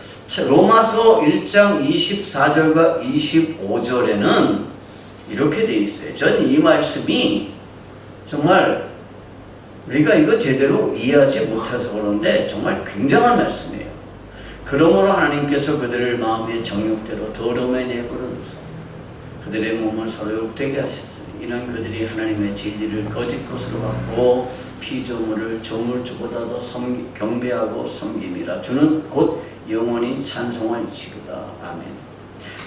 로마서 1장 24절과 25절에는 이렇게 되어 있어요. 전 이 말씀이 정말 우리가 이거 제대로 이해하지 못해서 그런데 정말 굉장한 말씀이에요. 그러므로 하나님께서 그들을 마음의 정욕대로 더러움에 내버려두사 그들의 몸을 서로 욕되게 하셨으니 이는 그들이 하나님의 진리를 거짓 것으로 받고 피조물을 조물주보다도 경배하고 섬김이라 주는 곧 영원히 찬송할 지구다. 아멘.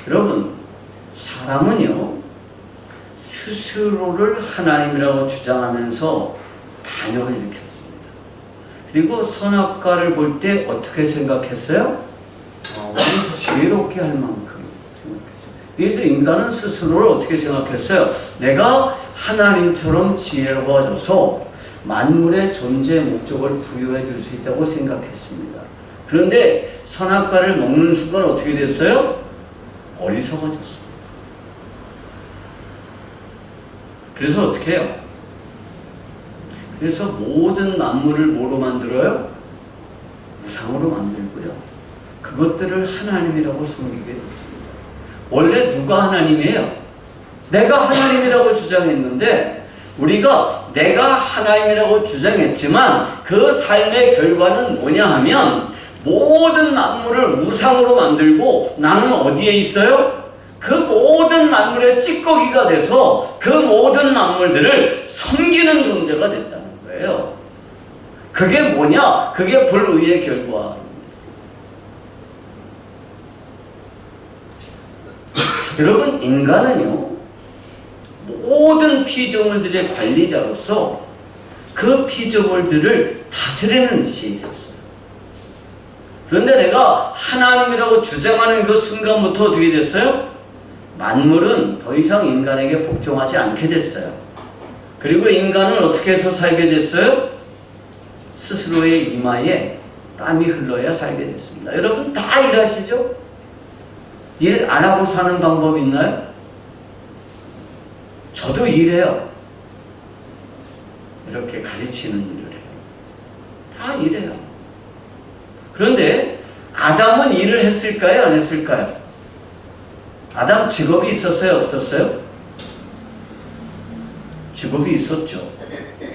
여러분, 사람은요 스스로를 하나님이라고 주장하면서 반역을 일으켰습니다. 그리고 선악과를 볼 때 어떻게 생각했어요? 우리 지혜롭게 할 만큼 생각했어요. 그래서 인간은 스스로를 어떻게 생각했어요? 내가 하나님처럼 지혜로워져서 만물의 존재 목적을 부여해 줄 수 있다고 생각했습니다. 그런데 선악과를 먹는 순간 어떻게 됐어요? 어리석어졌어요. 그래서 어떻게 해요? 그래서 모든 만물을 뭐로 만들어요? 우상으로 만들고요. 그것들을 하나님이라고 섬기게 됐습니다. 원래 누가 하나님이에요? 내가 하나님이라고 주장했는데 우리가 내가 하나님이라고 주장했지만 그 삶의 결과는 뭐냐 하면 모든 만물을 우상으로 만들고 나는 어디에 있어요? 그 모든 만물의 찌꺼기가 돼서 그 모든 만물들을 섬기는 존재가 됐다는 거예요. 그게 뭐냐? 그게 불의의 결과입니다. 여러분, 인간은요, 모든 피조물들의 관리자로서 그 피조물들을 다스리는 위치에 있었어요. 그런데 내가 하나님이라고 주장하는 그 순간부터 어떻게 됐어요? 만물은 더 이상 인간에게 복종하지 않게 됐어요. 그리고 인간은 어떻게 해서 살게 됐어요? 스스로의 이마에 땀이 흘러야 살게 됐습니다. 여러분 다 일하시죠? 일 안 하고 사는 방법 있나요? 저도 일해요. 이렇게 가르치는 일을 해요. 다 일해요. 그런데 아담은 일을 했을까요? 안 했을까요? 아담 직업이 있었어요? 없었어요? 직업이 있었죠.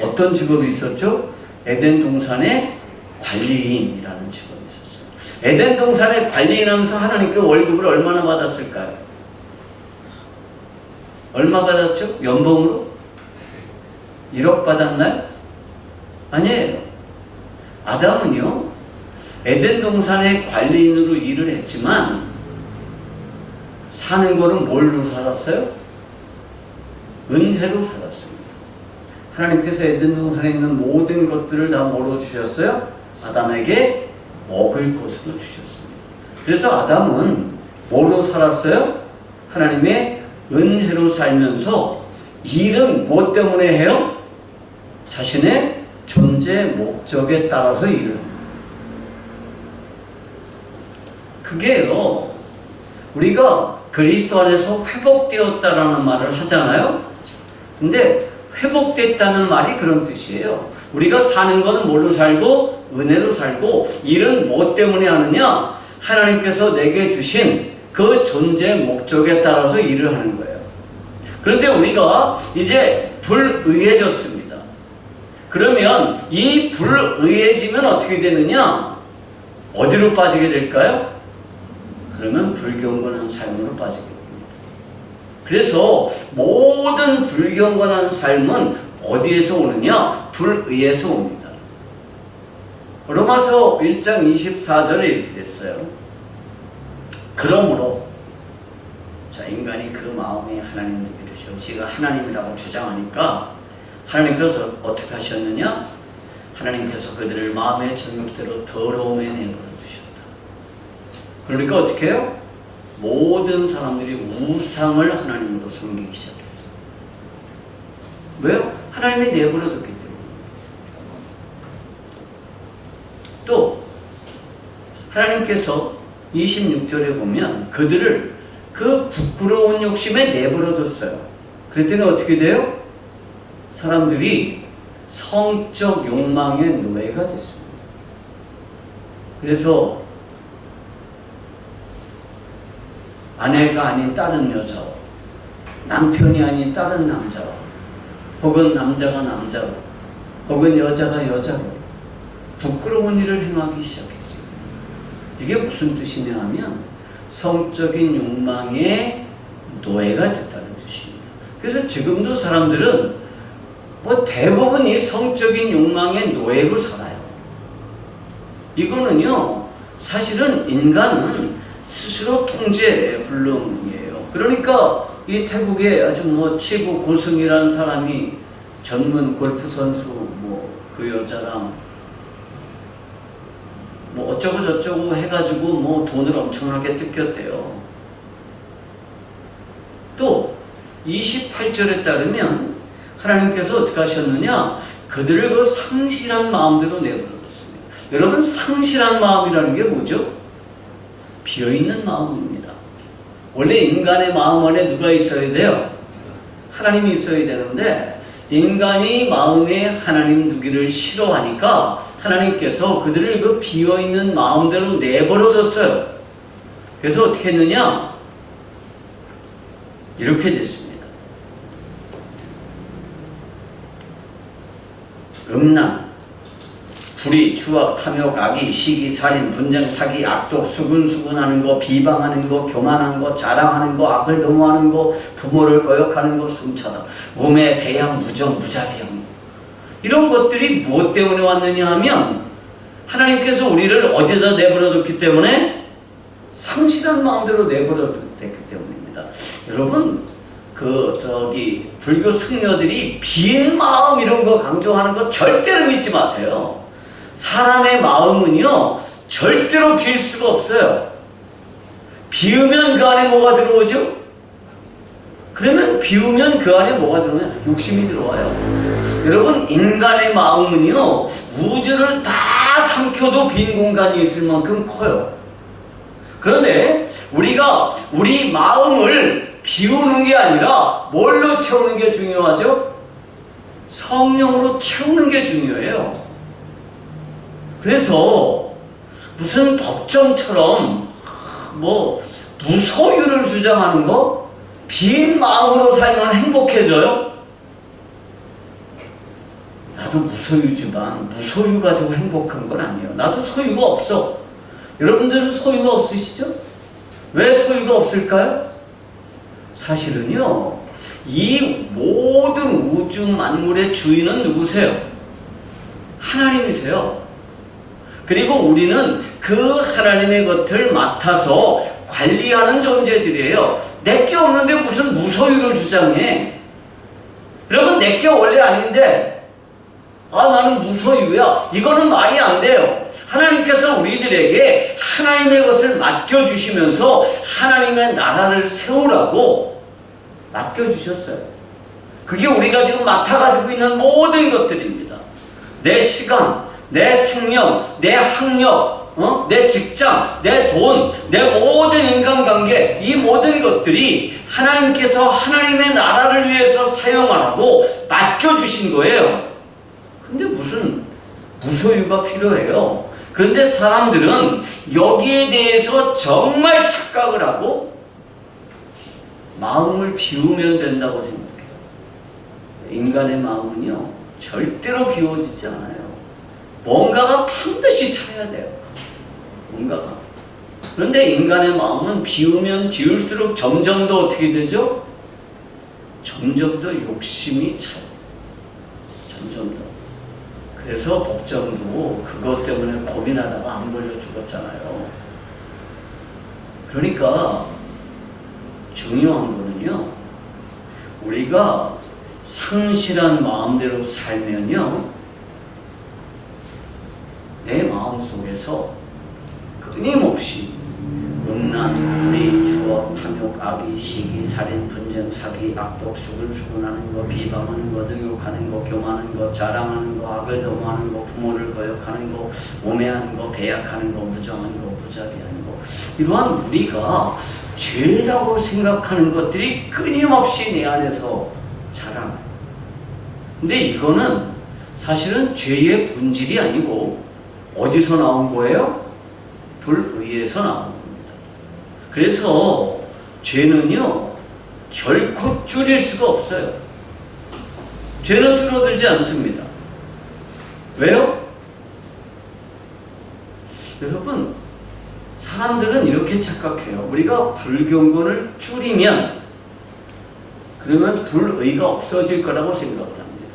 어떤 직업이 있었죠? 에덴 동산의 관리인이라는 직업이 있었어요. 에덴 동산의 관리인 하면서 하나님께 월급을 얼마나 받았을까요? 얼마 받았죠? 연봉으로? 1억 받았나요? 아니에요. 아담은요, 에덴 동산의 관리인으로 일을 했지만 사는 거는 뭘로 살았어요? 은혜로 살았습니다. 하나님께서 에덴 동산에 있는 모든 것들을 다 뭐로 주셨어요? 아담에게 먹을 것으로 주셨습니다. 그래서 아담은 뭐로 살았어요? 하나님의 은혜로 살면서 일은 뭐 때문에 해요? 자신의 존재 목적에 따라서 일을 합니다. 그게요, 우리가 그리스도 안에서 회복되었다라는 말을 하잖아요. 근데 회복됐다는 말이 그런 뜻이에요. 우리가 사는 거는 뭘로 살고? 은혜로 살고, 일은 뭐 때문에 하느냐? 하나님께서 내게 주신 그 존재 목적에 따라서 일을 하는 거예요. 그런데 우리가 이제 불의해졌습니다. 그러면 이 불의해지면 어떻게 되느냐? 어디로 빠지게 될까요? 그러면 불경건한 삶으로 빠지게 됩니다. 그래서 모든 불경건한 삶은 어디에서 오느냐? 불의에서 옵니다. 로마서 1장 24절에 이렇게 됐어요. 그러므로 자, 인간이 그 마음에 하나님을 믿으시고 지가 하나님이라고 주장하니까 하나님께서 어떻게 하셨느냐? 하나님께서 그들을 마음의 정욕대로 더러움에 내버려 두셨다. 그러니까 어떻게 해요? 모든 사람들이 우상을 하나님으로 섬기기 시작했어요. 왜요? 하나님이 내버려 뒀기 때문에. 또 하나님께서 26절에 보면 그들을 그 부끄러운 욕심에 내버려 뒀어요. 그랬더니 어떻게 돼요? 사람들이 성적 욕망의 노예가 됐습니다. 그래서 아내가 아닌 다른 여자와 남편이 아닌 다른 남자와 혹은 남자가 남자와 혹은 여자가 여자로 부끄러운 일을 행하기 시작했습니다. 이게 무슨 뜻이냐 하면 성적인 욕망의 노예가 됐다는 뜻입니다. 그래서 지금도 사람들은 뭐 대부분 이 성적인 욕망의 노예로 살아요. 이거는요, 사실은 인간은 스스로 통제 불능이에요. 그러니까 이 태국에 아주 뭐 최고 고승이라는 사람이 전문 골프 선수 뭐 그 여자랑 뭐 어쩌고 저쩌고 해가지고 뭐 돈을 엄청나게 뜯겼대요. 28절에 따르면 하나님께서 어떻게 하셨느냐? 그들을 그 상실한 마음대로 내버려뒀습니다. 여러분, 상실한 마음이라는 게 뭐죠? 비어있는 마음입니다. 원래 인간의 마음 안에 누가 있어야 돼요? 하나님이 있어야 되는데 인간이 마음에 하나님 두기를 싫어하니까 하나님께서 그들을 그 비어있는 마음대로 내버려뒀어요. 그래서 어떻게 했느냐? 이렇게 됐습니다. 음란, 불의, 추악, 탐욕, 악의, 시기, 살인, 분쟁, 사기, 악독, 수군수군하는 거, 비방하는 거, 교만한 거, 자랑하는 거, 악을 도모하는 거, 부모를 거역하는 거, 숨차다, 음해, 배양, 무정, 무자비양, 이런 것들이 무엇 때문에 왔느냐 하면 하나님께서 우리를 어디다 내버려뒀기 때문에 상실한 마음대로 내버려뒀기 때문입니다. 여러분, 불교 승려들이 빈 마음 이런 거 강조하는 거 절대로 믿지 마세요. 사람의 마음은요, 절대로 빌 수가 없어요. 비우면 그 안에 뭐가 들어오죠? 그러면 비우면 그 안에 뭐가 들어오냐? 욕심이 들어와요. 여러분, 인간의 마음은요, 우주를 다 삼켜도 빈 공간이 있을 만큼 커요. 그런데 우리가 우리 마음을 비우는 게 아니라 뭘로 채우는 게 중요하죠? 성령으로 채우는 게 중요해요. 그래서 무슨 법정처럼 무소유를 주장하는 거? 빈 마음으로 살면 행복해져요? 나도 무소유지만 무소유 가지고 행복한 건 아니에요. 나도 소유가 없어. 여러분들도 소유가 없으시죠? 왜 소유가 없을까요? 사실은요, 이 모든 우주 만물의 주인은 누구세요? 하나님이세요. 그리고 우리는 그 하나님의 것을 맡아서 관리하는 존재들이에요. 내게 없는데 무슨 무소유를 주장해? 여러분, 내게 원래 아닌데 나는 무소유야. 이거는 말이 안 돼요. 하나님께서 우리들에게 하나님의 것을 맡겨주시면서 하나님의 나라를 세우라고 맡겨주셨어요. 그게 우리가 지금 맡아가지고 있는 모든 것들입니다. 내 시간, 내 생명, 내 학력, 내 직장, 내 돈, 내 모든 인간관계, 이 모든 것들이 하나님께서 하나님의 나라를 위해서 사용하라고 맡겨주신 거예요. 근데 무슨 무소유가 필요해요. 그런데 사람들은 여기에 대해서 정말 착각을 하고 마음을 비우면 된다고 생각해요. 인간의 마음은요, 절대로 비워지지 않아요. 뭔가가 반드시 차야 돼요. 뭔가가. 그런데 인간의 마음은 비우면 비울수록 점점 더 어떻게 되죠? 점점 더 욕심이 차요. 점점 더. 그래서 법정도 그것 때문에 고민하다가 안 걸려 죽었잖아요. 그러니까 중요한 거는요, 우리가 상실한 마음대로 살면요, 내 마음속에서 끊임없이 음란, 불의, 추억, 탐욕, 악의, 시기, 살인, 분쟁, 사기, 악독, 수군수군하는 거, 비방하는 거, 능욕하는 거, 교만하는 거, 자랑하는 거, 악을 도모하는 거, 부모를 거역하는 거, 오매하는 거, 배약하는 거, 무정하는 거, 무자비하는 거, 이러한 우리가 죄라고 생각하는 것들이 끊임없이 내 안에서 자라나요. 근데 이거는 사실은 죄의 본질이 아니고 어디서 나온 거예요? 불의에서 나온 겁니다. 그래서 죄는요, 결코 줄일 수가 없어요. 죄는 줄어들지 않습니다. 왜요? 여러분, 사람들은 이렇게 착각해요. 우리가 불경건을 줄이면 그러면 불의가 없어질 거라고 생각을 합니다.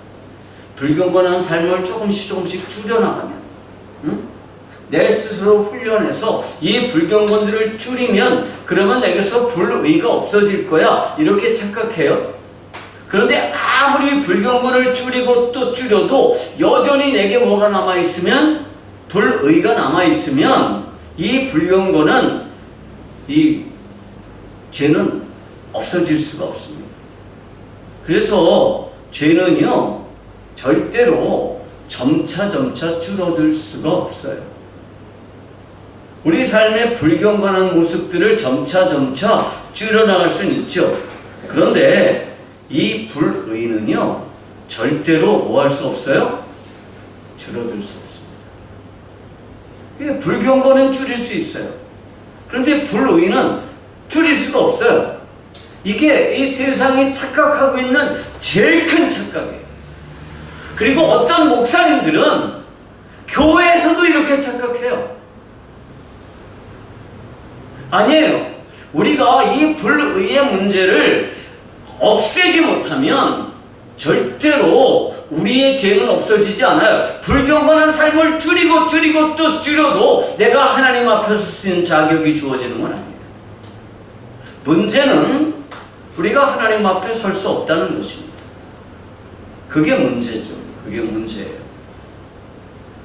불경건한 삶을 조금씩 줄여나가면, 내 스스로 훈련해서 이 불경건들을 줄이면 그러면 내게서 불의가 없어질 거야, 이렇게 착각해요. 그런데 아무리 불경건을 줄이고 또 줄여도 여전히 내게 뭐가 남아있으면, 불의가 남아있으면 이 불경건은, 이 죄는 없어질 수가 없습니다. 그래서 죄는요, 절대로 점차 줄어들 수가 없어요. 우리 삶의 불경건한 모습들을 점차 줄여나갈 수는 있죠. 그런데 이 불의는요, 절대로 뭐 할 수 없어요? 줄어들 수 없습니다. 불경건은 줄일 수 있어요. 그런데 불의는 줄일 수가 없어요. 이게 이 세상이 착각하고 있는 제일 큰 착각이에요. 그리고 어떤 목사님들은 교회에서도 이렇게 착각해요. 아니에요. 우리가 이 불의의 문제를 없애지 못하면 절대로 우리의 죄는 없어지지 않아요. 불경건한 삶을 줄이고 또 줄여도 내가 하나님 앞에 설 수 있는 자격이 주어지는 건 아닙니다. 문제는 우리가 하나님 앞에 설 수 없다는 것입니다. 그게 문제죠. 그게 문제예요.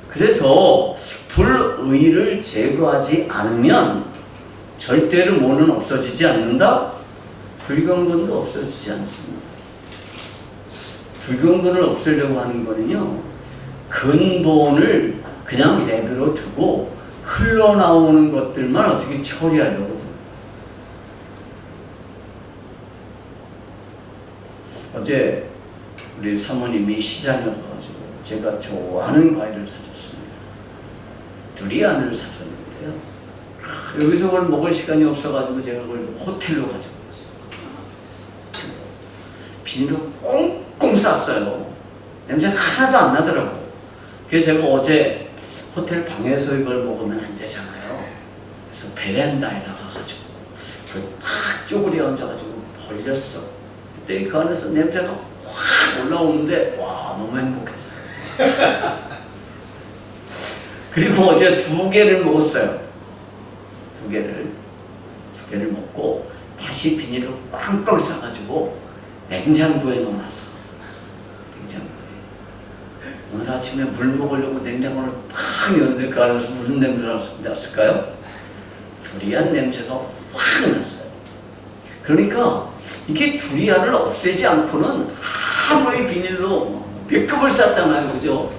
그래서 불의를 제거하지 않으면 절대로 뭐는 없어지지 않는다? 불경건도 없어지지 않습니다. 불경건을 없애려고 하는 거는요, 근본을 그냥 내버려 두고 흘러나오는 것들만 어떻게 처리하려고 합니다. 어제 우리 사모님이 시장에 가가지고 제가 좋아하는 과일을 사줬습니다. 두리안을 사줬는데요. 여기서 그걸 먹을 시간이 없어가지고 제가 그걸 호텔로 가지고 왔어요. 비닐로 꽁꽁 쌌어요. 냄새가 하나도 안 나더라고요. 그래서 제가 어제 호텔 방에서 이걸 먹으면 안 되잖아요. 그래서 베란다에 나가가지고 그걸 탁 쪼그려 앉아가지고 벌렸어. 그때 그 안에서 냄새가 확 올라오는데 와, 너무 행복했어요. 그리고 어제 2개를 먹었어요. 2개를 먹고 다시 비닐로 꽝꽝 싸가지고 냉장고에 넣어놨어. 냉장고에. 오늘 아침에 물 먹으려고 냉장고를 탁 열었는데 그 안에서 무슨 냄새가 났을까요? 두리안 냄새가 확 났어요. 그러니까 이게 두리안을 없애지 않고는 아무리 비닐로 몇 급을 쌌잖아요. 그죠?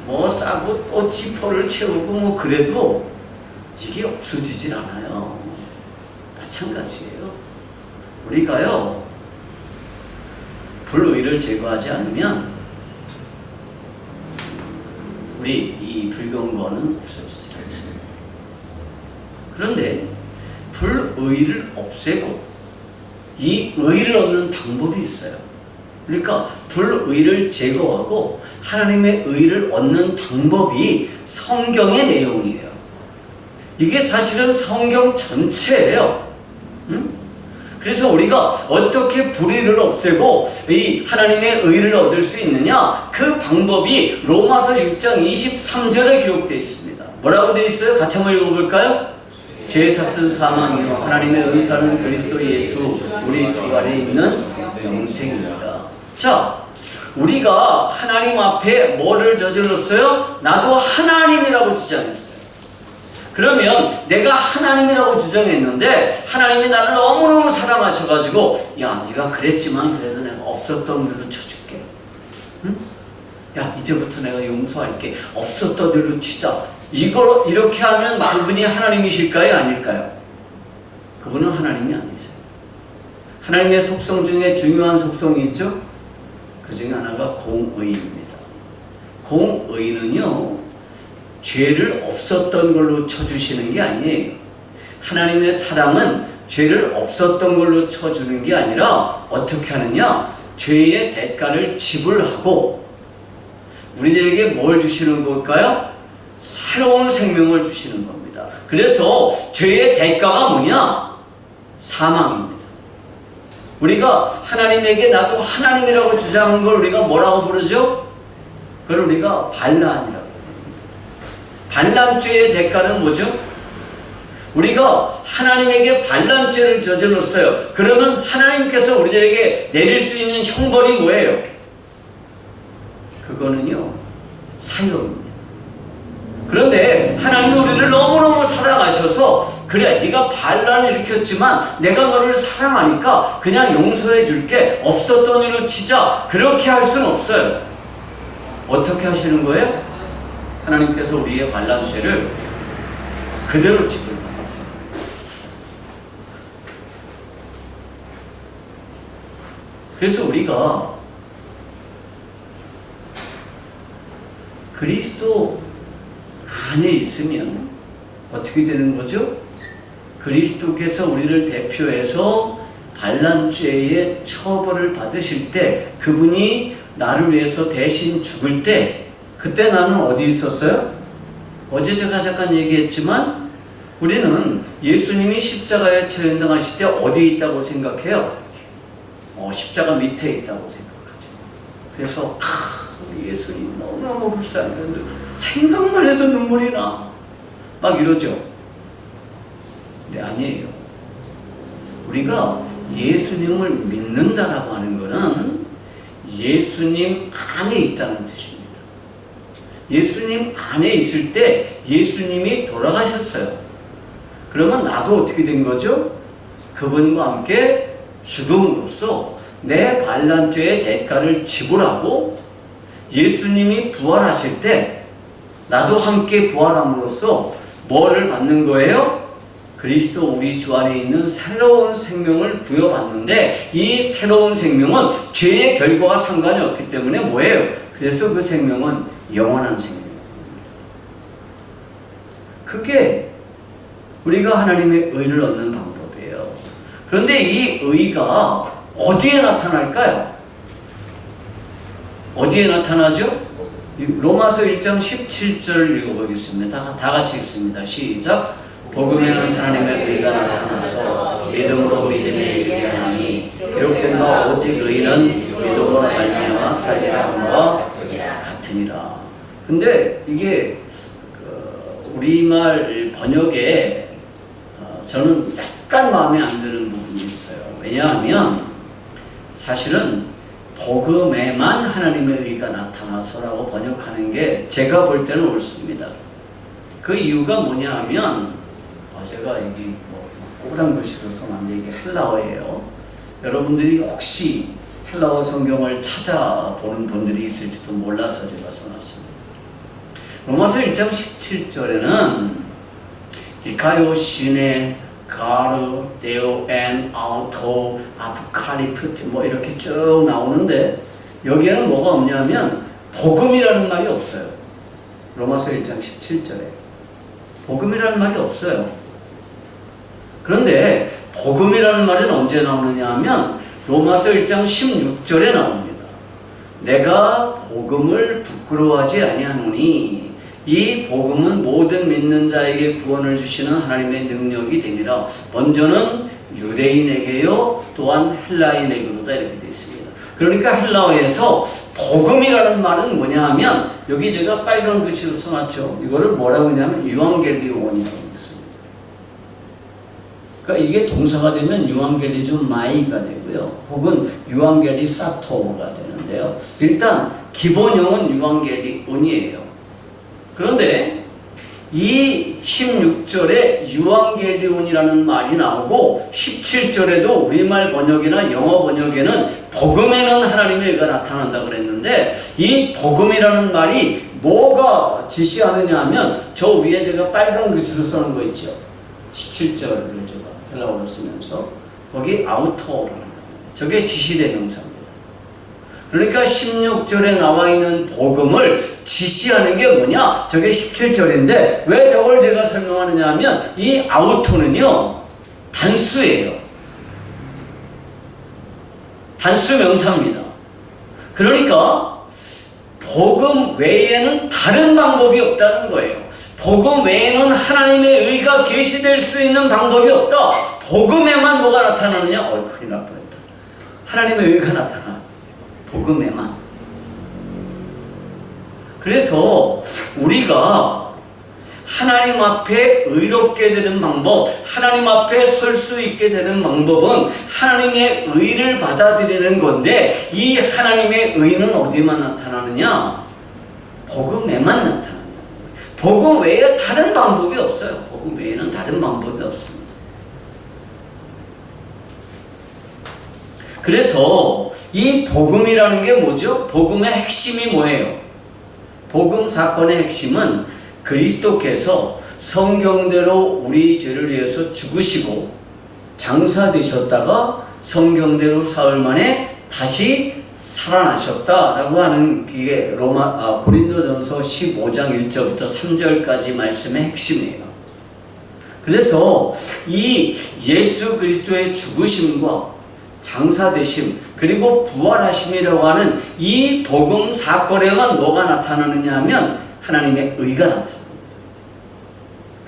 뭐 싸고 또 지퍼를 채우고 뭐 그래도 이게 없어지질 않아요. 마찬가지예요. 우리가요, 불의를 제거하지 않으면 우리 이 불경건은 없어지질 않습니다. 그런데 불의를 없애고 이 의를 얻는 방법이 있어요. 그러니까 불의를 제거하고 하나님의 의를 얻는 방법이 성경의 내용이에요. 이게 사실은 성경 전체예요. 그래서 우리가 어떻게 불의를 없애고 이 하나님의 의를 얻을 수 있느냐, 그 방법이 로마서 6장 23절에 기록되어 있습니다. 뭐라고 되어 있어요? 같이 한번 읽어볼까요? 죄의 삭은 사망이요 하나님의 의사는 그리스도 예수 우리 주 안에 있는 영생입니다. 자, 우리가 하나님 앞에 뭐를 저질렀어요? 나도 하나님이라고 주장했어요. 그러면 내가 하나님이라고 주장했는데 하나님이 나를 너무너무 사랑하셔가지고 야, 네가 그랬지만 그래도 내가 없었던 대로 쳐줄게. 응? 야, 이제부터 내가 용서할게. 없었던 대로 치자. 이걸 이렇게 하면 그분이 하나님이실까요? 아닐까요? 그분은 하나님이 아니세요. 하나님의 속성 중에 중요한 속성이 있죠? 그 중에 하나가 공의입니다. 공의는요, 죄를 없었던 걸로 쳐주시는 게 아니에요. 하나님의 사랑은 죄를 없었던 걸로 쳐주는 게 아니라 어떻게 하느냐? 죄의 대가를 지불하고 우리들에게 뭘 주시는 걸까요? 새로운 생명을 주시는 겁니다. 그래서 죄의 대가가 뭐냐? 사망입니다. 우리가 하나님에게 나도 하나님이라고 주장한 걸 우리가 뭐라고 부르죠? 그걸 우리가 반란이라고. 반란죄의 대가는 뭐죠? 우리가 하나님에게 반란죄를 저질렀어요. 그러면 하나님께서 우리들에게 내릴 수 있는 형벌이 뭐예요? 그거는요, 사형입니다. 그런데 하나님이 우리를 너무너무 사랑하셔서 그래서 그래 네가 반란을 일으켰지만 내가 너를 사랑하니까 그냥 용서해 줄게, 없었던 일로 치자, 그렇게 할 수는 없어요. 어떻게 하시는 거예요? 하나님께서 우리의 반란죄를 그대로 지불받았어요. 그래서 우리가 그리스도 안에 있으면 어떻게 되는 거죠? 그리스도께서 우리를 대표해서 반란죄의 처벌을 받으실 때, 그분이 나를 위해서 대신 죽을 때, 그때 나는 어디 있었어요? 어제 제가 잠깐 얘기했지만 우리는 예수님이 십자가에 처형당하실 때 어디 있다고 생각해요? 십자가 밑에 있다고 생각하죠. 그래서 우리 예수님 너무너무 불쌍한데 생각만 해도 눈물이 나, 막 이러죠. 근데 아니에요. 우리가 예수님을 믿는다라고 하는 것은 예수님 안에 있다는 뜻입니다. 예수님 안에 있을 때 예수님이 돌아가셨어요. 그러면 나도 어떻게 된 거죠? 그분과 함께 죽음으로써 내 반란죄의 대가를 지불하고, 예수님이 부활하실 때 나도 함께 부활함으로써 뭐를 받는 거예요? 그리스도 우리 주 안에 있는 새로운 생명을 부여받는데, 이 새로운 생명은 죄의 결과와 상관이 없기 때문에 뭐예요? 그래서 그 생명은 영원한 생명입니다. 그게 우리가 하나님의 의를 얻는 방법이에요. 그런데 이 의가 어디에 나타날까요? 어디에 나타나죠? 로마서 1장 17절을 읽어보겠습니다. 다 같이 읽습니다. 시작. 복음에는 하나님의 의가 나타나서 믿음으로 믿음에 이르게 하나니 기록된 바 오직 의는 믿음으로 말미암아 살리라 함과 같으니라. 근데 이게 우리말 번역에 저는 약간 마음에 안 드는 부분이 있어요. 왜냐하면 사실은 복음에만 하나님의 의가 나타나서라고 번역하는 게 제가 볼 때는 옳습니다. 그 이유가 뭐냐 하면, 제가 여기 꼬부랑 글씨로 써놨는데 이게 헬라어예요. 여러분들이 혹시 헬라어 성경을 찾아보는 분들이 있을지도 몰라서 제가 써놨습니다. 로마서 1장 17절에는 디카요 시네 가르 데오 엔 아우토 아프칼리프트 뭐 이렇게 쭉 나오는데, 여기에는 뭐가 없냐면 복음이라는 말이 없어요. 로마서 1장 17절에 복음이라는 말이 없어요. 그런데 복음이라는 말은 언제 나오느냐 하면 로마서 1장 16절에 나옵니다. 내가 복음을 부끄러워하지 아니하노니 이 복음은 모든 믿는 자에게 구원을 주시는 하나님의 능력이 됩니다. 먼저는 유대인에게요, 또한 헬라인에게로다, 이렇게 되어 있습니다. 그러니까 헬라어에서 복음이라는 말은 뭐냐 하면, 여기 제가 빨간 글씨로 써놨죠. 이거를 뭐라고 하냐면 유앙겔리온이라고 했습니다. 그러니까 이게 동사가 되면 유앙겔리즘 마이가 되고요, 혹은 유앙겔리사토가 되는데요. 일단 기본형은 유앙겔리온이에요. 그런데 이 16절에 유앙겔리온이라는 말이 나오고 17절에도 우리말 번역이나 영어 번역에는 복음에는 하나님의 의가 나타난다 그랬는데, 이 복음이라는 말이 뭐가 지시하느냐 하면 저 위에 제가 빨간 글씨로 써놓은 거 있죠. 17절을 제가 헬라어로 쓰면서 거기 아우터라는 거, 저게 지시대명사입니다. 그러니까 16절에 나와 있는 복음을 지시하는 게 뭐냐? 저게 17절인데 왜 저걸 제가 설명하느냐 하면, 이 아우토는요 단수예요. 단수 명사입니다. 그러니까 복음 외에는 다른 방법이 없다는 거예요. 복음 외에는 하나님의 의가 계시될 수 있는 방법이 없다. 복음에만 뭐가 나타나느냐? 큰일 날 뻔했다. 하나님의 의가 나타나. 복음에만. 그래서 우리가 하나님 앞에 의롭게 되는 방법, 하나님 앞에 설 수 있게 되는 방법은 하나님의 의를 받아들이는 건데, 이 하나님의 의는 어디만 나타나느냐? 복음에만 나타난다. 복음 외에 다른 방법이 없어요. 복음 외에는 다른 방법이 없습니다. 그래서 이 복음이라는 게 뭐죠? 복음의 핵심이 뭐예요? 복음 사건의 핵심은 그리스도께서 성경대로 우리 죄를 위해서 죽으시고 장사되셨다가 성경대로 사흘 만에 다시 살아나셨다라고 하는 게 고린도전서 15장 1절부터 3절까지 말씀의 핵심이에요. 그래서 이 예수 그리스도의 죽으심과 장사되심 그리고 부활하심이라고 하는 이 복음 사건에만 뭐가 나타나느냐 하면 하나님의 의가 나타납니다.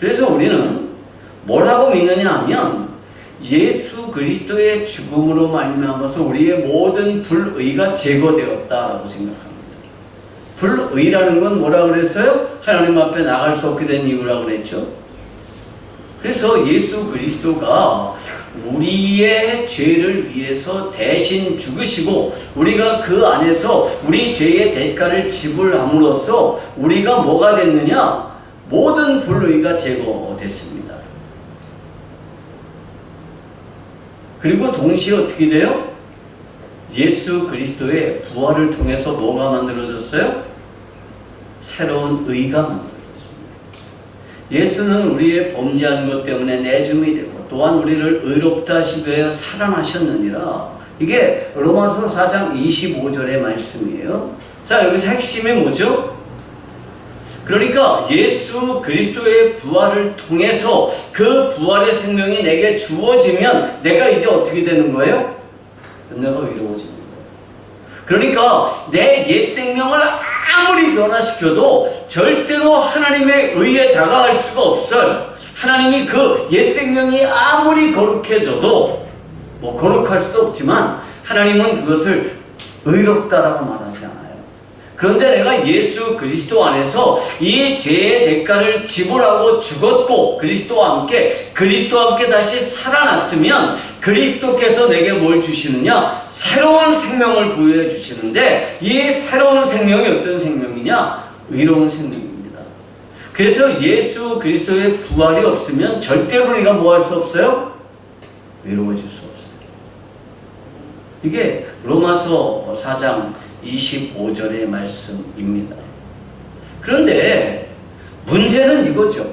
그래서 우리는 뭐라고 믿느냐 하면 예수 그리스도의 죽음으로 말미암아서 우리의 모든 불의가 제거되었다라고 생각합니다. 불의라는 건 뭐라 그랬어요? 하나님 앞에 나갈 수 없게 된 이유라고 그랬죠. 그래서 예수 그리스도가 우리의 죄를 위해서 대신 죽으시고 우리가 그 안에서 우리 죄의 대가를 지불함으로써 우리가 뭐가 됐느냐? 모든 불의가 제거됐습니다. 그리고 동시에 어떻게 돼요? 예수 그리스도의 부활을 통해서 뭐가 만들어졌어요? 새로운 의가 만들어졌습니다. 예수는 우리의 범죄한 것 때문에 내줌이 되고 또한 우리를 의롭다 하시기 위하여 살아나셨느니라. 이게 로마서 4장 25절의 말씀이에요. 자, 여기서 핵심이 뭐죠? 그러니까 예수 그리스도의 부활을 통해서 그 부활의 생명이 내게 주어지면 내가 이제 어떻게 되는 거예요? 내가 의로워지는 거예요. 그러니까 내 옛 생명을 아무리 변화시켜도 절대로 하나님의 의에 다가갈 수가 없어요. 하나님이 그 옛 생명이 아무리 거룩해져도 뭐 거룩할 수 없지만 하나님은 그것을 의롭다라고 말하지 않아요. 그런데 내가 예수 그리스도 안에서 이 죄의 대가를 지불하고 죽었고 그리스도와 함께 다시 살아났으면 그리스도께서 내게 뭘 주시느냐? 새로운 생명을 부여해 주시는데 이 새로운 생명이 어떤 생명이냐? 의로운 생명입니다. 그래서 예수 그리스도의 부활이 없으면 절대로 우리가 뭐 할 수 없어요? 의로워질 수 없어요. 이게 로마서 4장 25절의 말씀입니다. 그런데 문제는 이거죠.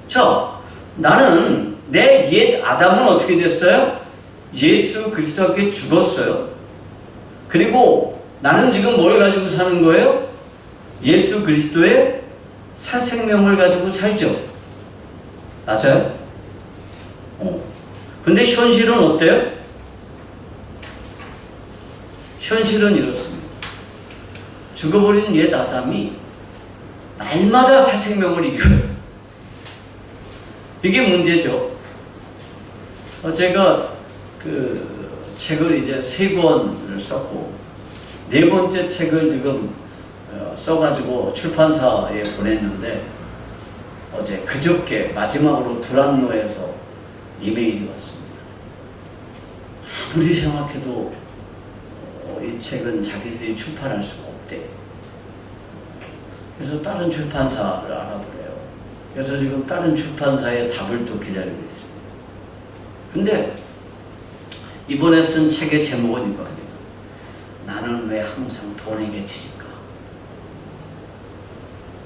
자, 나는 내 옛 아담은 어떻게 됐어요? 예수 그리스도께 죽었어요. 그리고 나는 지금 뭘 가지고 사는 거예요? 예수 그리스도의 새 생명을 가지고 살죠. 맞아요? 근데 현실은 어때요? 현실은 이렇습니다. 죽어버린 옛 아담이 날마다 새 생명을 이겨요. 이게 문제죠. 제가 그 책을 이제 3권을 썼고 4번째 책을 지금 써가지고 출판사에 보냈는데 그저께 마지막으로 두란노에서 이메일이 왔습니다. 아무리 생각해도 이 책은 자기들이 출판할 수가 없대. 그래서 다른 출판사를 알아보래요. 그래서 지금 다른 출판사의 답을 또 기다리고 있습니다. 근데 이번에 쓴 책의 제목은 이겁니다. 나는 왜 항상 돈에게 지니까?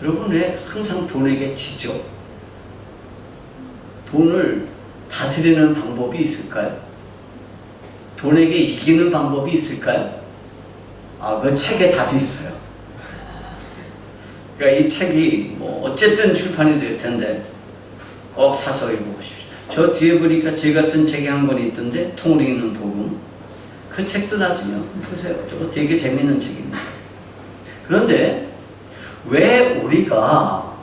여러분 왜 항상 돈에게 지죠? 돈을 다스리는 방법이 있을까요? 돈에게 이기는 방법이 있을까요? 그 책에 답이 있어요. 그러니까 이 책이 뭐 어쨌든 출판이 될 텐데 꼭 사서 읽어보십시오. 저 뒤에 보니까 제가 쓴 책이 한 권 있던데 통으로 읽는 복음. 그 책도 나중에 보세요. 저거 되게 재밌는 책입니다. 그런데 왜 우리가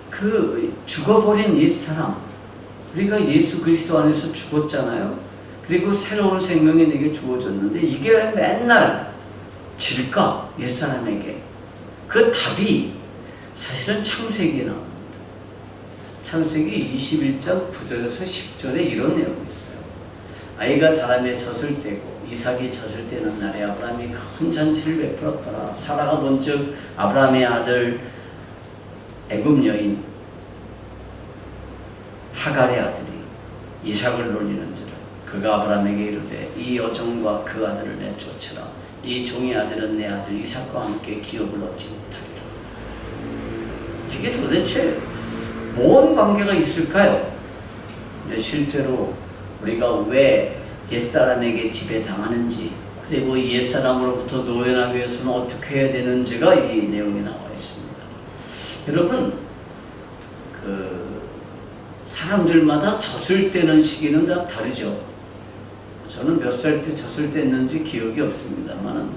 그 죽어버린 옛 사람, 우리가 예수 그리스도 안에서 죽었잖아요. 그리고 새로운 생명이 내게 주어졌는데 이게 왜 맨날 질까? 옛사람에게. 그 답이 사실은 창세기에 나옵니다. 창세기 21장 9절에서 10절에 이런 내용이 있어요. 아이가 자라며 젖을 떼고 이삭이 젖을 떼는 날에 아브라함이 큰 잔치를 베풀었더라. 사라가 본즉 아브라함의 아들 애굽 여인 하갈의 아들이 이삭을 놀리는지라 그가 아브라함에게 이르되 이 여종과 그 아들을 내쫓으라. 이 종의 아들은 내 아들 이삭과 함께 기업을 얻지 못하리라. 이게 도대체 뭔 관계가 있을까요? 근데 실제로 우리가 왜 옛사람에게 지배당하는지, 그리고 옛사람으로부터 노연하기 위해서는 어떻게 해야 되는지가 이 내용에 나와 있습니다. 여러분, 사람들마다 젖을 떼는 시기는 다 다르죠. 저는 몇 살 때 젖을 뗐는지 기억이 없습니다만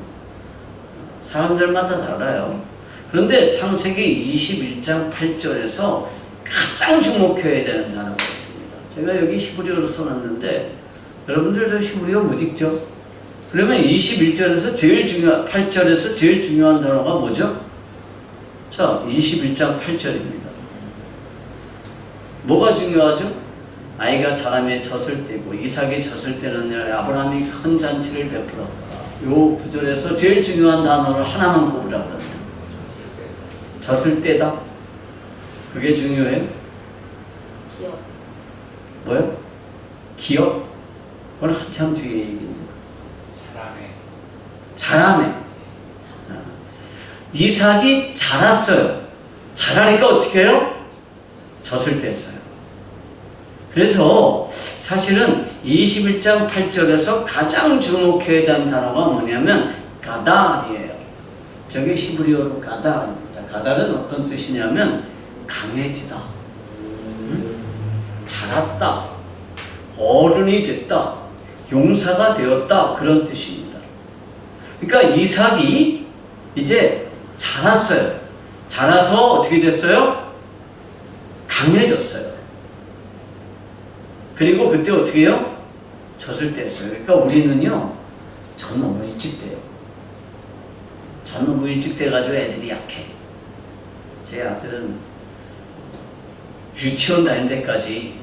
사람들마다 달라요. 그런데 창세기 21장 8절에서 가장 주목해야 되는 단어가 있습니다. 제가 여기 히브리어로 써놨는데 여러분들도 히브리어 못 읽죠? 그러면 21절에서 8절에서 제일 중요한 단어가 뭐죠? 자, 21장 8절입니다. 뭐가 중요하죠? 아이가 자라매 젖을 떼고 이삭이 젖을 떼는 날 아브라함이 큰 잔치를 베풀었다. 요 구절에서 제일 중요한 단어를 하나만 꼽으라 그러면 젖을 떼다. 그게 중요해요? 기업. 뭐요? 기업? 그건 한참 뒤에 얘기입니다. 자라매. 이삭이 자랐어요. 자라니까 어떻게 해요? 젖을 뗐어요. 그래서 사실은 21장 8절에서 가장 주목해야 되는 단어가 뭐냐면 가달이에요. 저게 히브리어로 가달입니다. 가달은 어떤 뜻이냐면 강해지다, 자랐다, 어른이 됐다, 용사가 되었다, 그런 뜻입니다. 그러니까 이삭이 이제 자랐어요. 자라서 어떻게 됐어요? 강해졌어요. 그리고 그때 어떻게 해요? 젖을 뗐어요. 그러니까 우리는요, 젖 너무 일찍 떼요. 젖 너무 일찍 떼가지고 애들이 약해. 제 아들은 유치원 다닐 때까지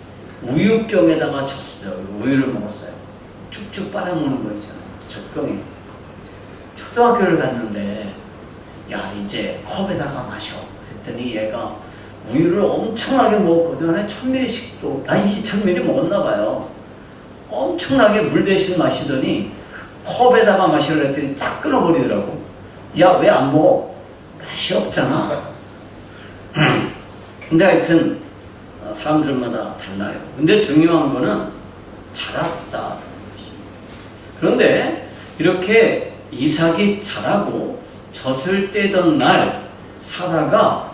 우유병에다가 젖어요. 우유를 먹었어요. 쭉쭉 빨아먹는 거 있잖아요. 젖병에. 초등학교를 갔는데, 야, 이제 컵에다가 마셔. 그랬더니 얘가 우유를 엄청나게 먹었거든요. 한 1000ml씩도, 2000ml 먹었나봐요. 엄청나게 물 대신 마시더니 컵에다가 마시려고 했더니 딱 끊어버리더라고. 야, 왜 안 먹어? 맛이 없잖아. 근데 하여튼 사람들마다 달라요. 근데 중요한 거는 자랐다. 그런데 이렇게 이삭이 자라고 젖을 떼던 날 사라가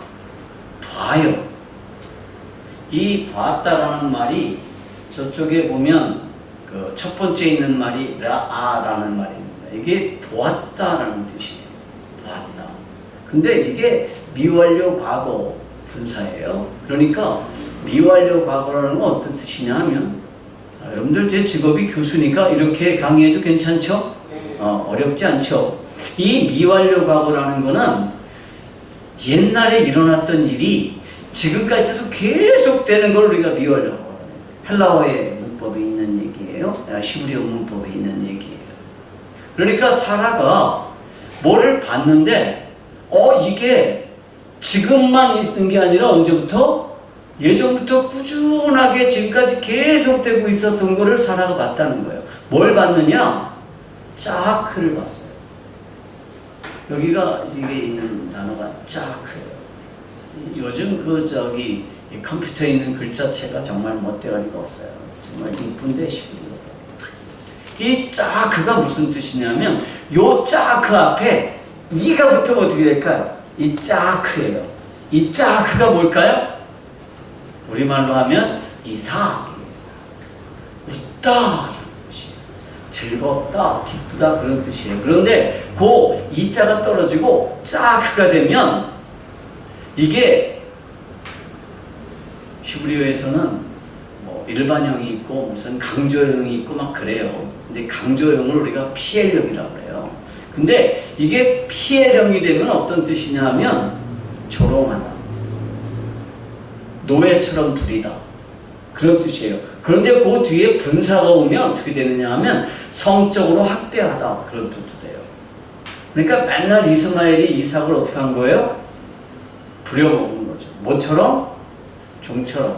봐요. 이 봤다라는 말이 저쪽에 보면 그 첫 번째 있는 말이 라아라는 말입니다. 이게 보았다라는 뜻이에요. 보았다. 근데 이게 미완료 과거 분사예요. 그러니까 미완료 과거라는 건 어떤 뜻이냐 하면 여러분들 제 직업이 교수니까 이렇게 강의해도 괜찮죠? 어렵지 않죠? 이 미완료 과거라는 거는 옛날에 일어났던 일이 지금까지도 계속되는 걸 우리가 미완료 과거라고 해요. 헬라어의 문법에 있는 얘기예요. 히브리어 문법에 있는 얘기예요. 그러니까 사라가 뭐를 봤는데 이게 지금만 있는 게 아니라 언제부터? 예전부터 꾸준하게 지금까지 계속되고 있었던 거를 사라가 봤다는 거예요. 뭘 봤느냐? 짜크를 봤어요. 여기가 이게 있는 단어가 짜크예요. 요즘 컴퓨터에 있는 글자체가 정말 멋대가리가 없어요. 정말 이쁜데 싶은데. 이 짜크가 무슨 뜻이냐면 요 짜크 앞에 이가 붙으면 어떻게 될까요? 이 짜크예요. 이 짜크가 뭘까요? 우리말로 하면 이삭. 웃다. 즐겁다, 기쁘다 그런 뜻이에요. 그런데 그 이자가 떨어지고 짜크가 되면 이게 히브리어에서는 뭐 일반형이 있고 무슨 강조형이 있고 막 그래요. 근데 강조형을 우리가 피엘형이라고 그래요. 근데 이게 피엘형이 되면 어떤 뜻이냐 하면 조롱하다, 노예처럼 부리다 그런 뜻이에요. 그런데 그 뒤에 분사가 오면 어떻게 되느냐 하면 성적으로 학대하다 그런 뜻도 돼요. 그러니까 맨날 이스마엘이 이삭을 어떻게 한 거예요? 부려먹은 거죠. 뭐처럼? 종처럼.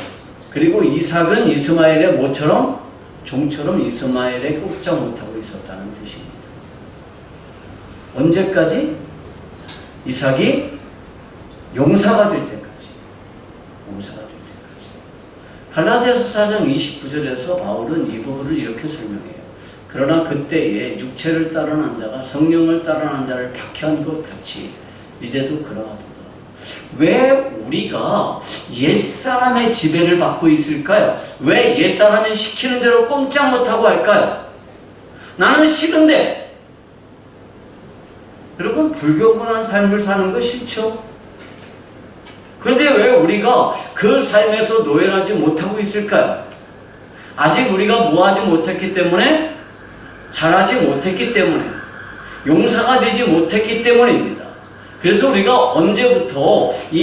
그리고 이삭은 이스마엘의 뭐처럼? 종처럼 이스마엘에 꼼짝 못하고 있었다는 뜻입니다. 언제까지? 이삭이 용사가 될 때까지. 용사가 될 때까지. 갈라디아서 4장 29절에서 바울은 이 부분을 이렇게 설명해요. 그러나 그때에 육체를 따르는 자가 성령을 따르는 자를 박해한 것 같이 이제도 그러하도다. 왜 우리가 옛사람의 지배를 받고 있을까요? 왜 옛사람이 시키는 대로 꼼짝 못하고 할까요? 나는 싫은데. 여러분, 불교분한 삶을 사는 거 싫죠? 그런데 왜 우리가 그 삶에서 노연하지 못하고 있을까요? 아직 우리가 뭐하지 못했기 때문에, 잘하지 못했기 때문에, 용사가 되지 못했기 때문입니다. 그래서 우리가 언제부터 이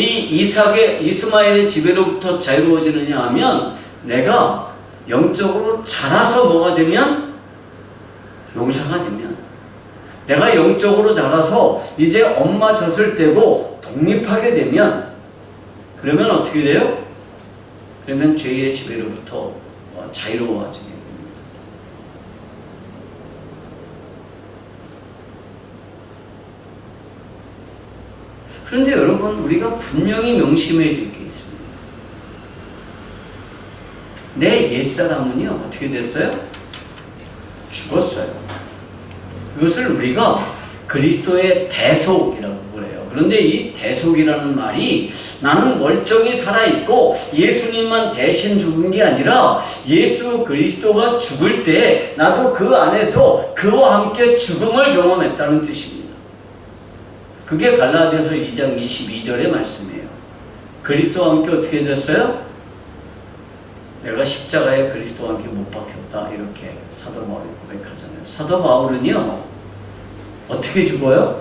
이스마엘의 지배로부터 자유로워지느냐 하면, 내가 영적으로 자라서 뭐가 되면? 용사가 되면, 내가 영적으로 자라서 이제 엄마 젖을 떼고 독립하게 되면, 그러면 어떻게 돼요? 그러면 죄의 지배로부터 자유로워지게 됩니다. 그런데 여러분, 우리가 분명히 명심해야 될 게 있습니다. 내 옛사람은요, 어떻게 됐어요? 죽었어요. 그것을 우리가 그리스도의 대속이라고 그래요. 그런데 이 대속이라는 말이 나는 멀쩡히 살아있고 예수님만 대신 죽은 게 아니라 예수 그리스도가 죽을 때 나도 그 안에서 그와 함께 죽음을 경험했다는 뜻입니다. 그게 갈라디아서 2장 22절의 말씀이에요. 그리스도와 함께 어떻게 됐어요? 내가 십자가에 그리스도와 함께 못 박혔다. 이렇게 사도 바울이 고백하잖아요. 사도 바울은요, 어떻게 죽어요?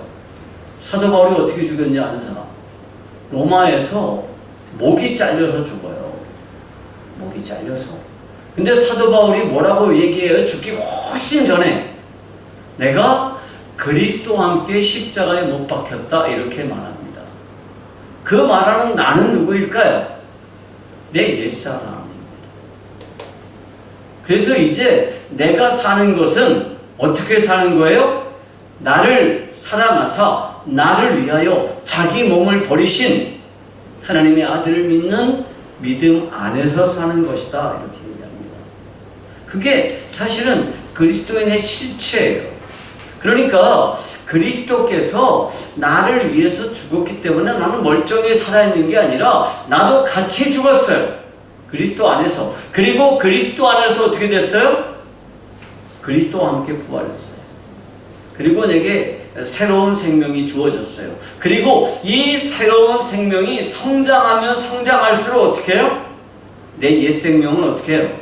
사도 바울이 어떻게 죽였냐 아는 사람? 로마에서 목이 잘려서 죽어요. 목이 잘려서. 근데 사도 바울이 뭐라고 얘기해요? 죽기 훨씬 전에 내가 그리스도와 함께 십자가에 못 박혔다. 이렇게 말합니다. 그 말하는 나는 누구일까요? 내 옛사람. 그래서 이제 내가 사는 것은 어떻게 사는 거예요? 나를 사랑하사 나를 위하여 자기 몸을 버리신 하나님의 아들을 믿는 믿음 안에서 사는 것이다. 이렇게 얘기합니다. 그게 사실은 그리스도인의 실체예요. 그러니까 그리스도께서 나를 위해서 죽었기 때문에 나는 멀쩡히 살아있는 게 아니라 나도 같이 죽었어요. 그리스도 안에서. 그리고 그리스도 안에서 어떻게 됐어요? 그리스도와 함께 부활했어요. 그리고 내게 새로운 생명이 주어졌어요. 그리고 이 새로운 생명이 성장하면 성장할수록 어떻게 해요? 내 옛 생명은 어떻게 해요?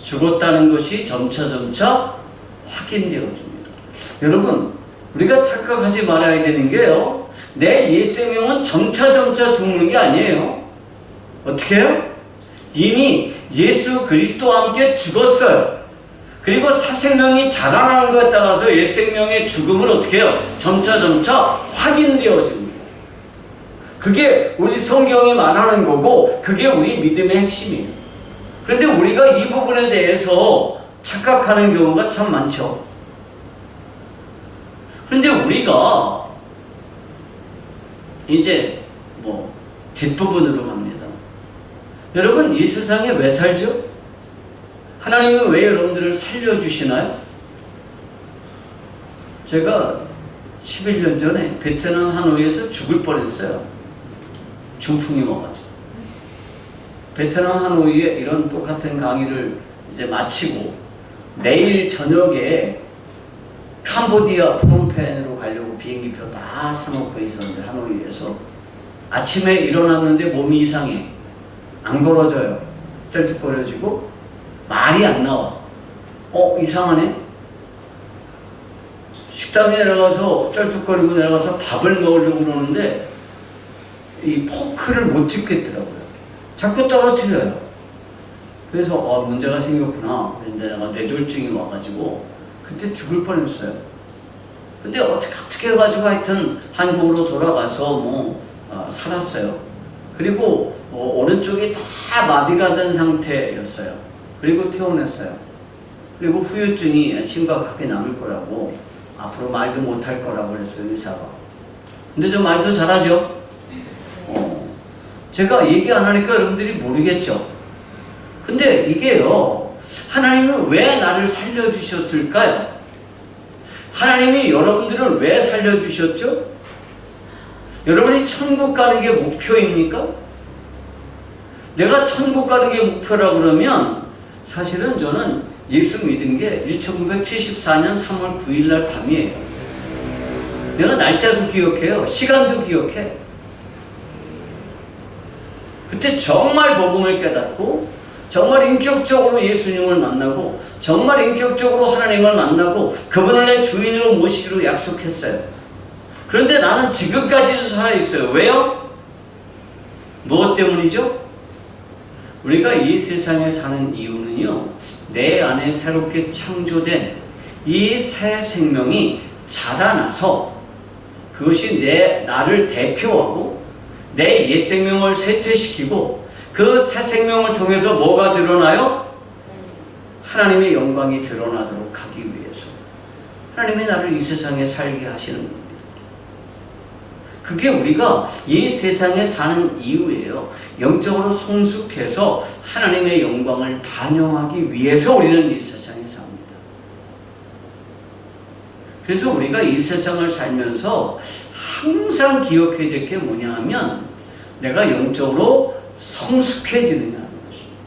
죽었다는 것이 점차 확인되어집니다. 여러분, 우리가 착각하지 말아야 되는 게요, 내 옛 생명은 점차 죽는 게 아니에요. 어떻게 해요? 이미 예수 그리스도와 함께 죽었어요. 그리고 사생명이 자라나는 것에 따라서 옛생명의 죽음을 어떻게 해요? 점차 확인되어집니다. 그게 우리 성경이 말하는 거고 그게 우리 믿음의 핵심이에요. 그런데 우리가 이 부분에 대해서 착각하는 경우가 참 많죠. 그런데 우리가 이제 뒷부분으로 갑니다. 여러분, 이 세상에 왜 살죠? 하나님은 왜 여러분들을 살려주시나요? 제가 11년 전에 베트남 하노이에서 죽을 뻔했어요. 중풍이 와가지고. 베트남 하노이에 이런 똑같은 강의를 이제 마치고 내일 저녁에 캄보디아 프놈펜으로 가려고 비행기표 다 사놓고 있었는데, 하노이에서 아침에 일어났는데 몸이 이상해. 안 걸어져요. 쩔뚝거려지고 말이 안 나와. 이상하네? 식당에 내려가서 쩔뚝거리고 내려가서 밥을 먹으려고 그러는데 이 포크를 못 짚겠더라고요. 자꾸 떨어뜨려요. 그래서 문제가 생겼구나. 그런데 내가 뇌졸중이 와가지고 그때 죽을 뻔했어요. 근데 어떻게 해가지고 하여튼 한국으로 돌아가서 살았어요. 그리고 오른쪽이 다 마비가 된 상태였어요. 그리고 퇴원했어요. 그리고 후유증이 심각하게 남을 거라고, 앞으로 말도 못할 거라고 그랬어요, 의사가. 근데 저 말도 잘하죠? 제가 얘기 안 하니까 여러분들이 모르겠죠? 근데 이게요, 하나님은 왜 나를 살려주셨을까요? 하나님이 여러분들을 왜 살려주셨죠? 여러분이 천국 가는 게 목표입니까? 내가 천국 가는 게 목표라 그러면 사실은 저는 예수 믿은 게 1974년 3월 9일 날 밤이에요. 내가 날짜도 기억해요. 시간도 기억해. 그때 정말 복음을 깨닫고 정말 인격적으로 예수님을 만나고 정말 인격적으로 하나님을 만나고 그분을 내 주인으로 모시기로 약속했어요. 그런데 나는 지금까지도 살아있어요. 왜요? 무엇 때문이죠? 우리가 이 세상에 사는 이유는요, 내 안에 새롭게 창조된 이 새 생명이 자라나서 그것이 나를 대표하고 내 옛 생명을 쇠퇴시키고 그 새 생명을 통해서 뭐가 드러나요? 하나님의 영광이 드러나도록 하기 위해서 하나님이 나를 이 세상에 살게 하시는 겁니다. 그게 우리가 이 세상에 사는 이유예요. 영적으로 성숙해서 하나님의 영광을 반영하기 위해서 우리는 이 세상에 삽니다. 그래서 우리가 이 세상을 살면서 항상 기억해야 될 게 뭐냐 하면 내가 영적으로 성숙해지느냐는 것입니다.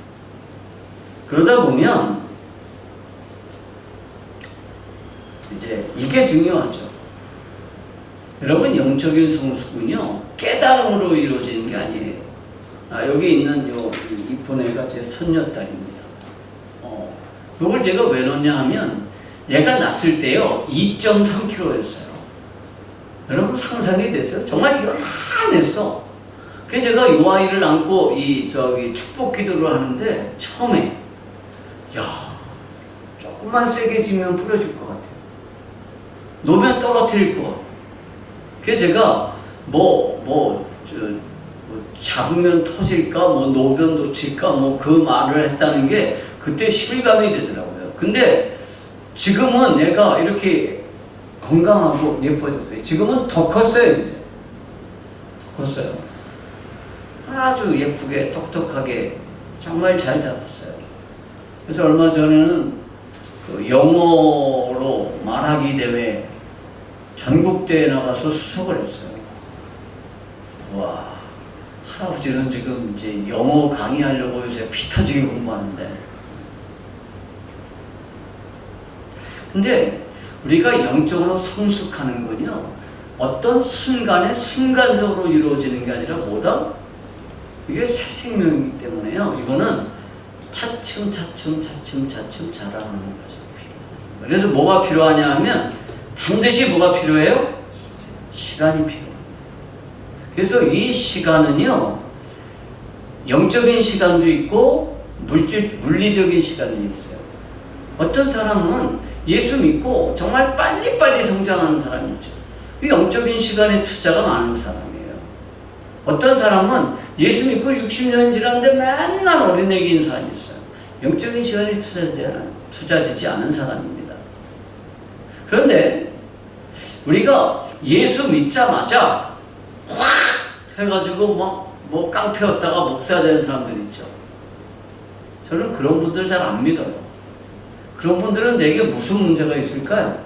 그러다 보면 이제 이게 중요하죠. 여러분, 영적인 성숙은요, 깨달음으로 이루어지는 게 아니에요. 여기 있는 이쁜 애가 제 손녀딸입니다. 이걸 제가 왜 넣냐 하면 얘가 낳았을 때요 2.3kg였어요. 여러분 상상이 되세요? 정말 요만했어. 그래서 제가 이 아이를 안고 축복 기도를 하는데 처음에 조금만 세게 지면 부러질 것 같아요. 놓으면 떨어뜨릴 것 같아요. 그래서 제가 잡으면 터질까, 놓으면 놓칠까, 그 말을 했다는 게 그때 실감이 되더라고요. 근데 지금은 얘가 이렇게 건강하고 예뻐졌어요. 지금은 더 컸어요, 이제. 컸어요. 아주 예쁘게, 똑똑하게, 정말 잘 자랐어요. 그래서 얼마 전에는 그 영어로 말하기 대회 전국대회에 나가서 수석을 했어요. 와, 할아버지는 지금 이제 영어 강의하려고 요새 피 터지게 공부하는데. 근데 우리가 영적으로 성숙하는 건요, 어떤 순간에 순간적으로 이루어지는 게 아니라 뭐다? 이게 새 생명이기 때문에요. 이거는 차츰 자라나는 거죠. 그래서 뭐가 필요하냐 하면 반드시 뭐가 필요해요? 시간이 필요해요. 그래서 이 시간은요, 영적인 시간도 있고 물리적인 시간도 있어요. 어떤 사람은 예수 믿고 정말 빨리빨리 성장하는 사람이 있죠. 이 영적인 시간에 투자가 많은 사람이에요. 어떤 사람은 예수 믿고 60년이 지났는데 맨날 어린애기인 사람이 있어요. 영적인 시간이 투자되지 않은 사람입니다. 그런데 우리가 예수 믿자마자 확 해가지고 깡패였다가 목사가 되는 사람들 있죠. 저는 그런 분들 잘 안 믿어요. 그런 분들은 내게 무슨 문제가 있을까요?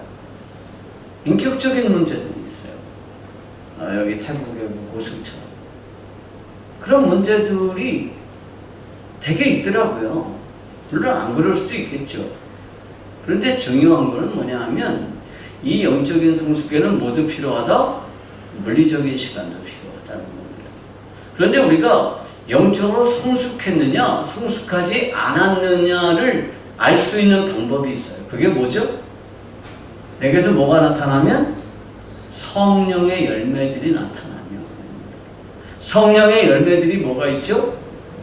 인격적인 문제들이 있어요. 여기 태국의 고승처럼. 그런 문제들이 되게 있더라고요. 물론 안 그럴 수도 있겠죠. 그런데 중요한 거는 뭐냐 하면 이 영적인 성숙에는 모두 필요하다? 물리적인 시간도 필요하다는 겁니다. 그런데 우리가 영적으로 성숙했느냐, 성숙하지 않았느냐를 알 수 있는 방법이 있어요. 그게 뭐죠? 내게서 뭐가 나타나면? 성령의 열매들이 나타나며. 성령의 열매들이 뭐가 있죠?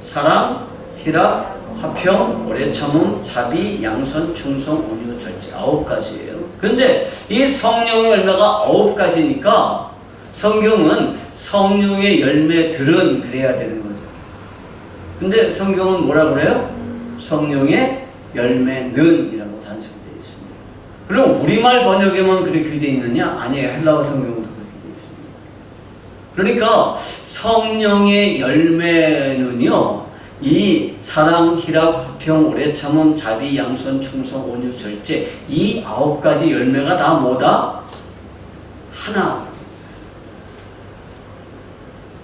사랑, 희락, 화평, 오래 참음, 자비, 양선, 충성, 온유, 절제. 9가지예요. 근데 이 성령의 열매가 9가지니까 성경은 성령의 열매들은 그래야 되는 거죠. 근데 성경은 뭐라 그래요? 성령의 열매는이라고 단순되어 있습니다. 그럼 우리말 번역에만 그렇게 되어 있느냐? 아니에요. 헬라어 성경도 그렇게 되어 있습니다. 그러니까 성령의 열매는요, 이 사랑, 희락, 화평, 오래 참음, 자비, 양선, 충성, 온유, 절제, 이 9가지 열매가 다 뭐다? 하나.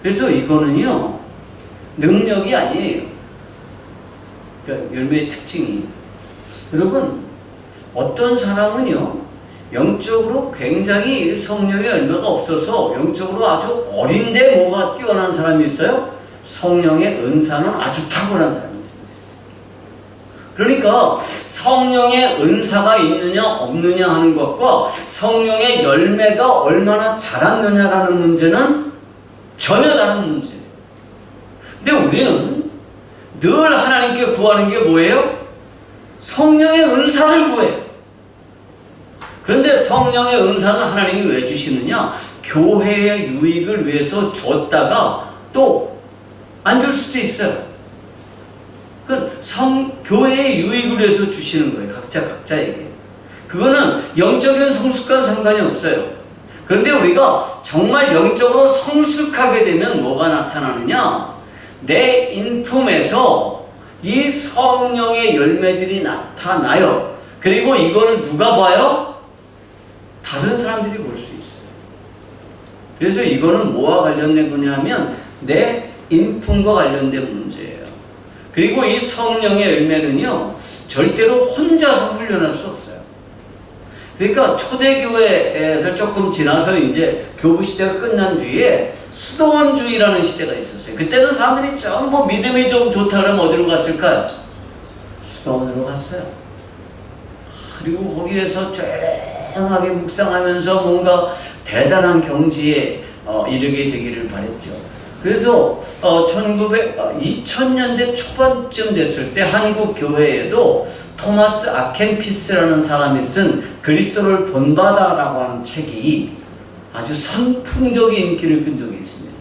그래서 이거는요, 능력이 아니에요. 그러니까 열매의 특징이. 여러분, 어떤 사람은요, 영적으로 굉장히 성령의 열매가 없어서 영적으로 아주 어린데 뭐가 뛰어난 사람이 있어요? 성령의 은사는 아주 탁월한 사람이 있어요. 그러니까 성령의 은사가 있느냐 없느냐 하는 것과 성령의 열매가 얼마나 자랐느냐라는 문제는 전혀 다른 문제예요. 근데 우리는 늘 하나님께 구하는 게 뭐예요? 성령의 은사를 구해요. 그런데 성령의 은사는 하나님이 왜 주시느냐? 교회의 유익을 위해서 줬다가 또 안 줄 수도 있어요. 교회의 유익을 위해서 주시는 거예요. 각자에게. 그거는 영적인 성숙과 상관이 없어요. 그런데 우리가 정말 영적으로 성숙하게 되면 뭐가 나타나느냐? 내 인품에서 이 성령의 열매들이 나타나요. 그리고 이거를 누가 봐요? 다른 사람들이 볼 수 있어요. 그래서 이거는 뭐와 관련된 거냐면 내 인품과 관련된 문제예요. 그리고 이 성령의 열매는요, 절대로 혼자서 훈련할 수 없어요. 그러니까 초대교회에서 조금 지나서 이제 교부 시대가 끝난 뒤에 수도원주의라는 시대가 있었어요. 그때는 사람들이 전부 믿음이 좀 좋다 그러면 어디로 갔을까요? 수도원으로 갔어요. 그리고 거기에서 조용하게 묵상하면서 뭔가 대단한 경지에 이르게 되기를 바랬죠. 그래서 2000년대 초반쯤 됐을 때 한국 교회에도 토마스 아켄피스라는 사람이 쓴 그리스도를 본받아라고 하는 책이 아주 선풍적인 인기를 끈 적이 있습니다.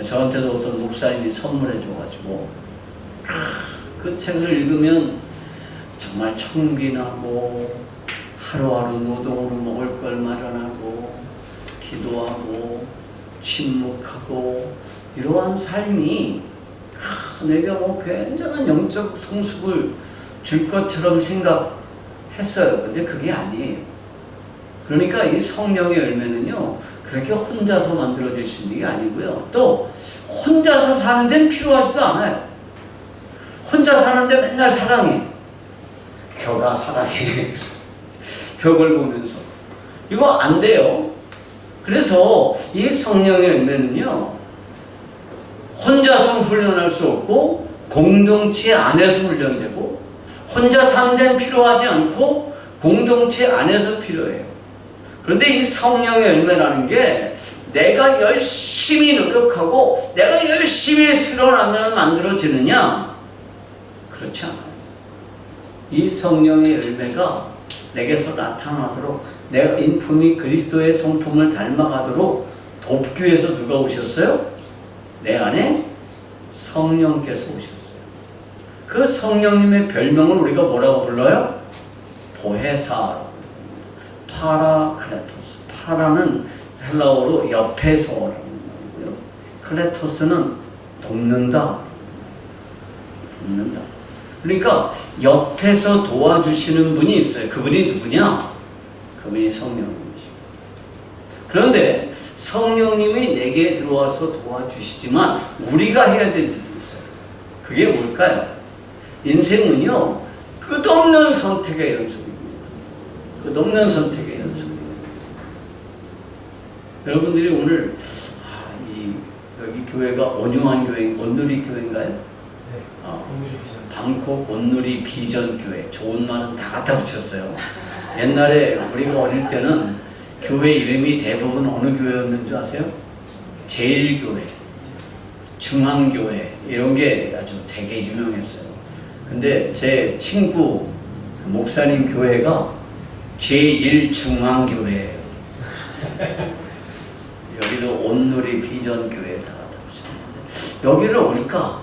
저한테도 어떤 목사님이 선물해 줘가지고 그 책을 읽으면 정말 청빈하고 하루하루 노동으로 먹을 걸 마련하고 기도하고 침묵하고 이러한 삶이 내가 뭐 굉장한 영적 성숙을 줄 것처럼 생각했어요. 근데 그게 아니에요. 그러니까 이 성령의 열매는요, 그렇게 혼자서 만들어질 수 있는 게 아니고요. 또 혼자서 사는 데는 필요하지도 않아요. 혼자 사는데 맨날 사랑해. 벽아 사랑해. 벽을 보면서. 이거 안 돼요. 그래서 이 성령의 열매는요, 혼자서 훈련할 수 없고 공동체 안에서 훈련되고 혼자 사는 데는 필요하지 않고 공동체 안에서 필요해요. 그런데 이 성령의 열매라는 게 내가 열심히 노력하고 내가 열심히 수련하면 만들어지느냐? 그렇지 않아요. 이 성령의 열매가 내게서 나타나도록 내 인품이 그리스도의 성품을 닮아가도록 돕기 위해서 누가 오셨어요? 내 안에 성령께서 오셨어요. 그 성령님의 별명을 우리가 뭐라고 불러요? 보혜사, 파라클레토스. 파라는 헬라어로 옆에서라는 말이고요. 클레토스는 돕는다. 돕는다. 그러니까 옆에서 도와주시는 분이 있어요. 그분이 누구냐? 그분이 성령님이죠. 그런데 성령님이 내게 들어와서 도와주시지만 우리가 해야 될 일이 있어요. 그게 뭘까요? 인생은요, 끝없는 선택의 연속입니다. 끝없는 선택의 연속입니다. 여러분들이 오늘 여기 교회가 온유한 교회, 온누리 교회인가요? 방콕 온누리 비전 교회. 좋은 말은 다 갖다 붙였어요. 옛날에 우리가 어릴 때는 교회 이름이 대부분 어느 교회였는 줄 아세요? 제일교회, 중앙교회 이런 게 아주 되게 유명했어요. 근데 제 친구 목사님 교회가 제1중앙교회예요. 여기도 온누리 비전교회다. 여기를 올까?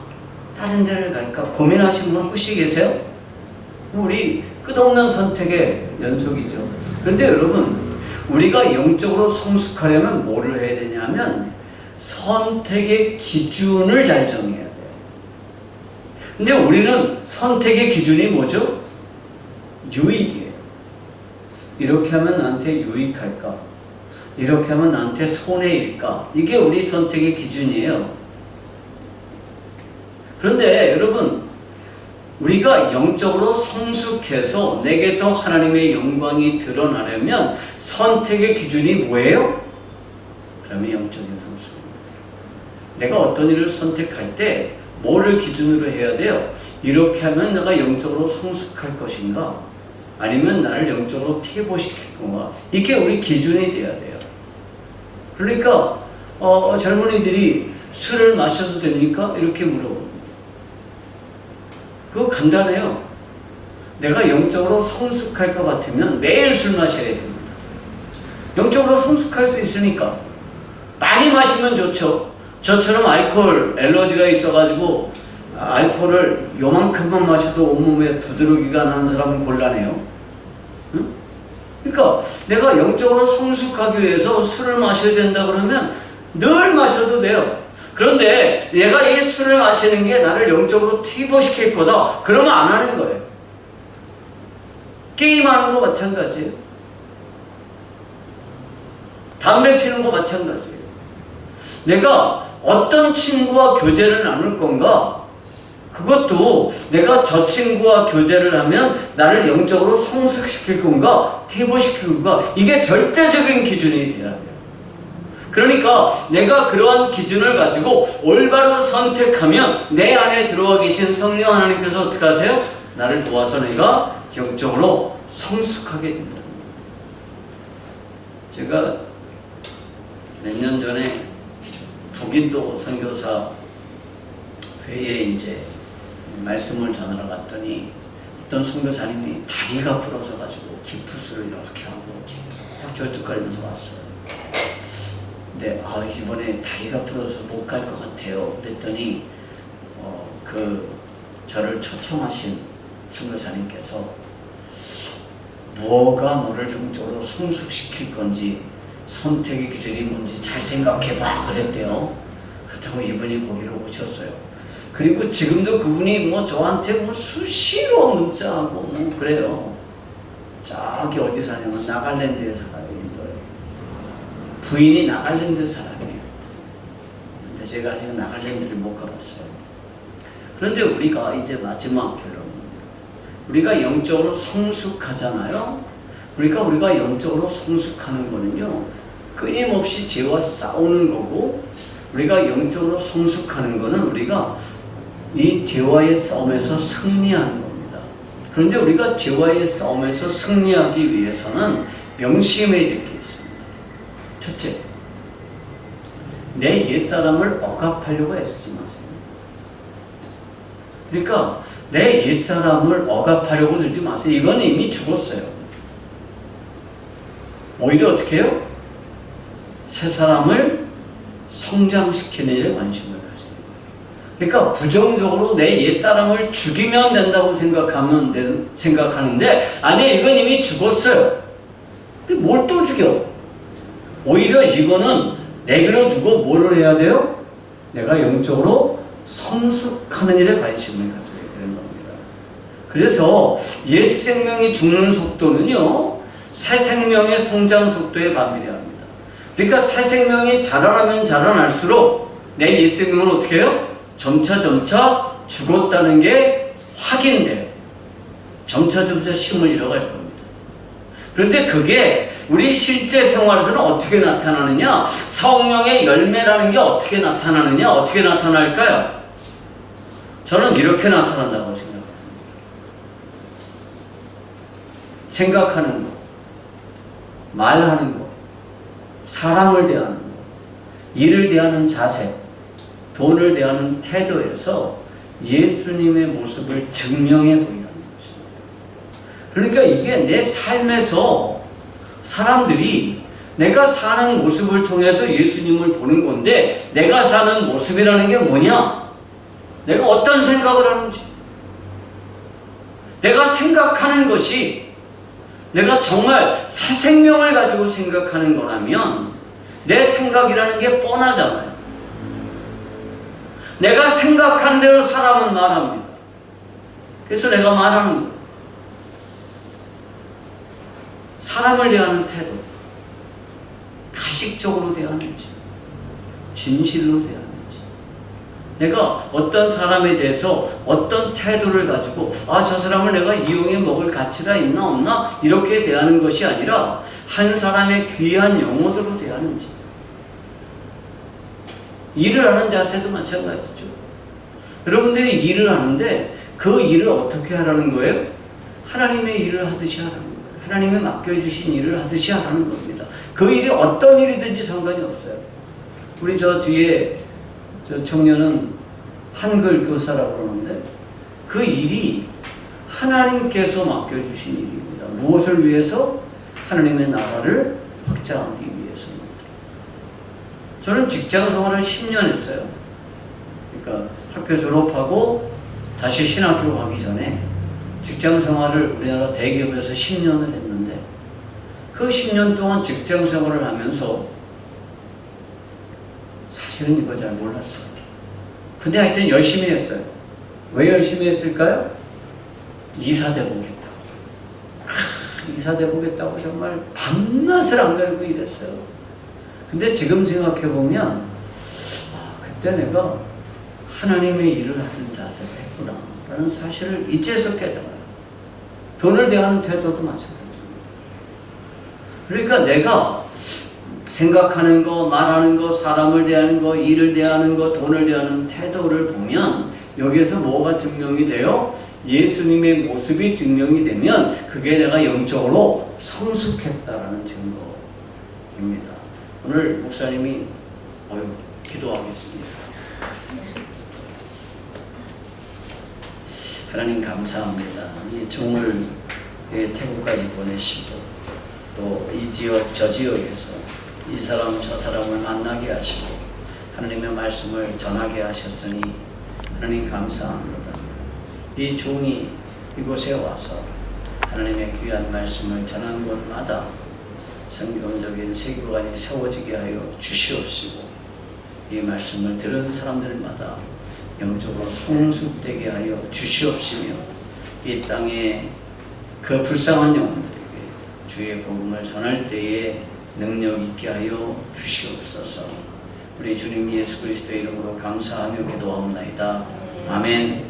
다른 데를 갈까? 고민하시는 분 혹시 계세요? 우리 끝없는 선택의 연속이죠. 그런데 여러분, 우리가 영적으로 성숙하려면 뭐를 해야 되냐면 선택의 기준을 잘 정해야 돼요. 근데 우리는 선택의 기준이 뭐죠? 유익이에요. 이렇게 하면 나한테 유익할까? 이렇게 하면 나한테 손해일까? 이게 우리 선택의 기준이에요. 그런데 여러분, 우리가 영적으로 성숙해서 내게서 하나님의 영광이 드러나려면 선택의 기준이 뭐예요? 그러면 영적인 성숙입니다. 내가 어떤 일을 선택할 때 뭐를 기준으로 해야 돼요? 이렇게 하면 내가 영적으로 성숙할 것인가? 아니면 나를 영적으로 퇴보시킬 건가? 이게 우리 기준이 돼야 돼요. 그러니까 젊은이들이 술을 마셔도 됩니까? 이렇게 물어봅니다. 그거 간단해요. 내가 영적으로 성숙할 것 같으면 매일 술 마셔야 됩니다. 영적으로 성숙할 수 있으니까. 많이 마시면 좋죠. 저처럼 알코올 엘러지가 있어가지고 알코올을 요만큼만 마셔도 온몸에 두드러기가 나는 사람은 곤란해요. 응? 그러니까 내가 영적으로 성숙하기 위해서 술을 마셔야 된다 그러면 늘 마셔도 돼요. 그런데 얘가 이 술을 마시는 게 나를 영적으로 퇴보시킬 거다. 그러면 안 하는 거예요. 게임하는 거 마찬가지예요. 담배 피는 거 마찬가지예요. 내가 어떤 친구와 교제를 나눌 건가? 그것도 내가 저 친구와 교제를 하면 나를 영적으로 성숙시킬 건가? 퇴보시킬 건가? 이게 절대적인 기준이 돼야 돼요. 그러니까 내가 그러한 기준을 가지고 올바로 선택하면 내 안에 들어와 계신 성령 하나님께서 어떻게 하세요? 나를 도와서 내가 영적으로 성숙하게 된다. 제가 몇 년 전에 북인도 선교사 회의에 이제 말씀을 전하러 갔더니 어떤 선교사님이 다리가 부러져가지고 기프스를 이렇게 하고 쭉 절뚝거리면서 왔어요. 근데 이번에 다리가 부러져서 못 갈 것 같아요. 그랬더니 저를 초청하신 선교사님께서 무엇가 너를 영적으로 성숙시킬 건지 선택의 기준이 뭔지 잘 생각해봐 그랬대요. 그렇다고 이분이 거기로 오셨어요. 그리고 지금도 그분이 저한테 수시로 문자하고 그래요. 저기 어디 사냐면 나갈랜드에 살아요. 부인이 나갈랜드 사람이에요. 근데 제가 아직 나갈랜드를 못 가봤어요. 그런데 우리가 이제 마지막 결론입니다. 우리가 영적으로 성숙하잖아요. 우리가 영적으로 성숙하는 거는요, 끊임없이 죄와 싸우는 거고, 우리가 영적으로 성숙하는 거는 우리가 이 죄와의 싸움에서 승리하는 겁니다. 그런데 우리가 죄와의 싸움에서 승리하기 위해서는 명심해야 될 게 있습니다. 첫째, 내 옛사람을 억압하려고 애쓰지 마세요. 그러니까 내 옛사람을 억압하려고 들지 마세요. 이건 이미 죽었어요. 오히려 어떻게 해요? 새 사람을 성장시키는 일에 관심을 가져요. 그러니까 부정적으로 내 옛사람을 죽이면 된다고 생각하는데 아니, 이건 이미 죽었어요. 근데 뭘 또 죽여? 오히려 이거는 내게로 두고 뭐를 해야 돼요? 내가 영적으로 성숙하는 일에 관심을 가져야 되는 겁니다. 그래서 옛 생명이 죽는 속도는요, 새 생명의 성장 속도에 반비례합니다. 그러니까 새 생명이 자라나면 자라날수록 내 옛 생명은 어떻게 해요? 점차 죽었다는 게 확인돼요. 점차 힘을 잃어갈 겁니다. 그런데 그게 우리 실제 생활에서는 어떻게 나타나느냐? 성령의 열매라는 게 어떻게 나타나느냐? 어떻게 나타날까요? 저는 이렇게 나타난다고 생각합니다. 생각하는 것, 말하는 것, 사람을 대하는 것, 일을 대하는 자세, 돈을 대하는 태도에서 예수님의 모습을 증명해 보이는 것입니다. 그러니까 이게 내 삶에서 사람들이 내가 사는 모습을 통해서 예수님을 보는 건데 내가 사는 모습이라는 게 뭐냐? 내가 어떤 생각을 하는지, 내가 생각하는 것이 내가 정말 새 생명을 가지고 생각하는 거라면 내 생각이라는 게 뻔하잖아요. 내가 생각한 대로 사람은 말합니다. 그래서 내가 말하는 거예요. 사람을 대하는 태도, 가식적으로 대하는지, 진실로 대하는지, 내가 어떤 사람에 대해서 어떤 태도를 가지고 저 사람을 내가 이용해 먹을 가치가 있나 없나 이렇게 대하는 것이 아니라 한 사람의 귀한 영혼으로 대하는지. 일을 하는 자세도 마찬가지죠. 여러분들이 일을 하는데 그 일을 어떻게 하라는 거예요? 하나님의 일을 하듯이 하라는 거예요. 하나님의 맡겨주신 일을 하듯이 하라는 겁니다. 그 일이 어떤 일이든지 상관이 없어요. 우리 저 뒤에 저 청년은 한글 교사라고 그러는데 그 일이 하나님께서 맡겨주신 일입니다. 무엇을 위해서? 하나님의 나라를 확장하기 위해서입니다. 저는 직장 생활을 10년 했어요. 그러니까 학교 졸업하고 다시 신학교 가기 전에 직장 생활을 우리나라 대기업에서 10년을 했는데 그 10년 동안 직장 생활을 하면서 사실은 이거 잘 몰랐어요. 근데 하여튼 열심히 했어요. 왜 열심히 했을까요? 이사돼 보겠다고. 이사돼 보겠다고 정말 밤낮을 안 가리고 일했어요. 근데 지금 생각해보면 그때 내가 하나님의 일을 하는 자세를 했구나 라는 사실을 이제서 깨달아요. 돈을 대하는 태도도 마찬가지입니다. 그러니까 내가 생각하는 거, 말하는 거, 사람을 대하는 거, 일을 대하는 거, 돈을 대하는 태도를 보면 여기에서 뭐가 증명이 돼요? 예수님의 모습이 증명이 되면 그게 내가 영적으로 성숙했다라는 증거입니다. 오늘 목사님이 기도하겠습니다. 하나님 감사합니다. 이 종을 태국까지 보내시고 또 이 지역 저 지역에서 이 사람 저 사람을 만나게 하시고 하나님의 말씀을 전하게 하셨으니 하나님 감사합니다. 이 종이 이곳에 와서 하나님의 귀한 말씀을 전하는 곳마다 성경적인 세계관이 세워지게 하여 주시옵시고 이 말씀을 들은 사람들마다 영적으로 성숙되게 하여 주시옵시며 이 땅에 그 불쌍한 영혼들에게 주의 복음을 전할 때에 능력 있게 하여 주시옵소서. 우리 주님 예수 그리스도의 이름으로 감사하며 기도하옵나이다. 아멘.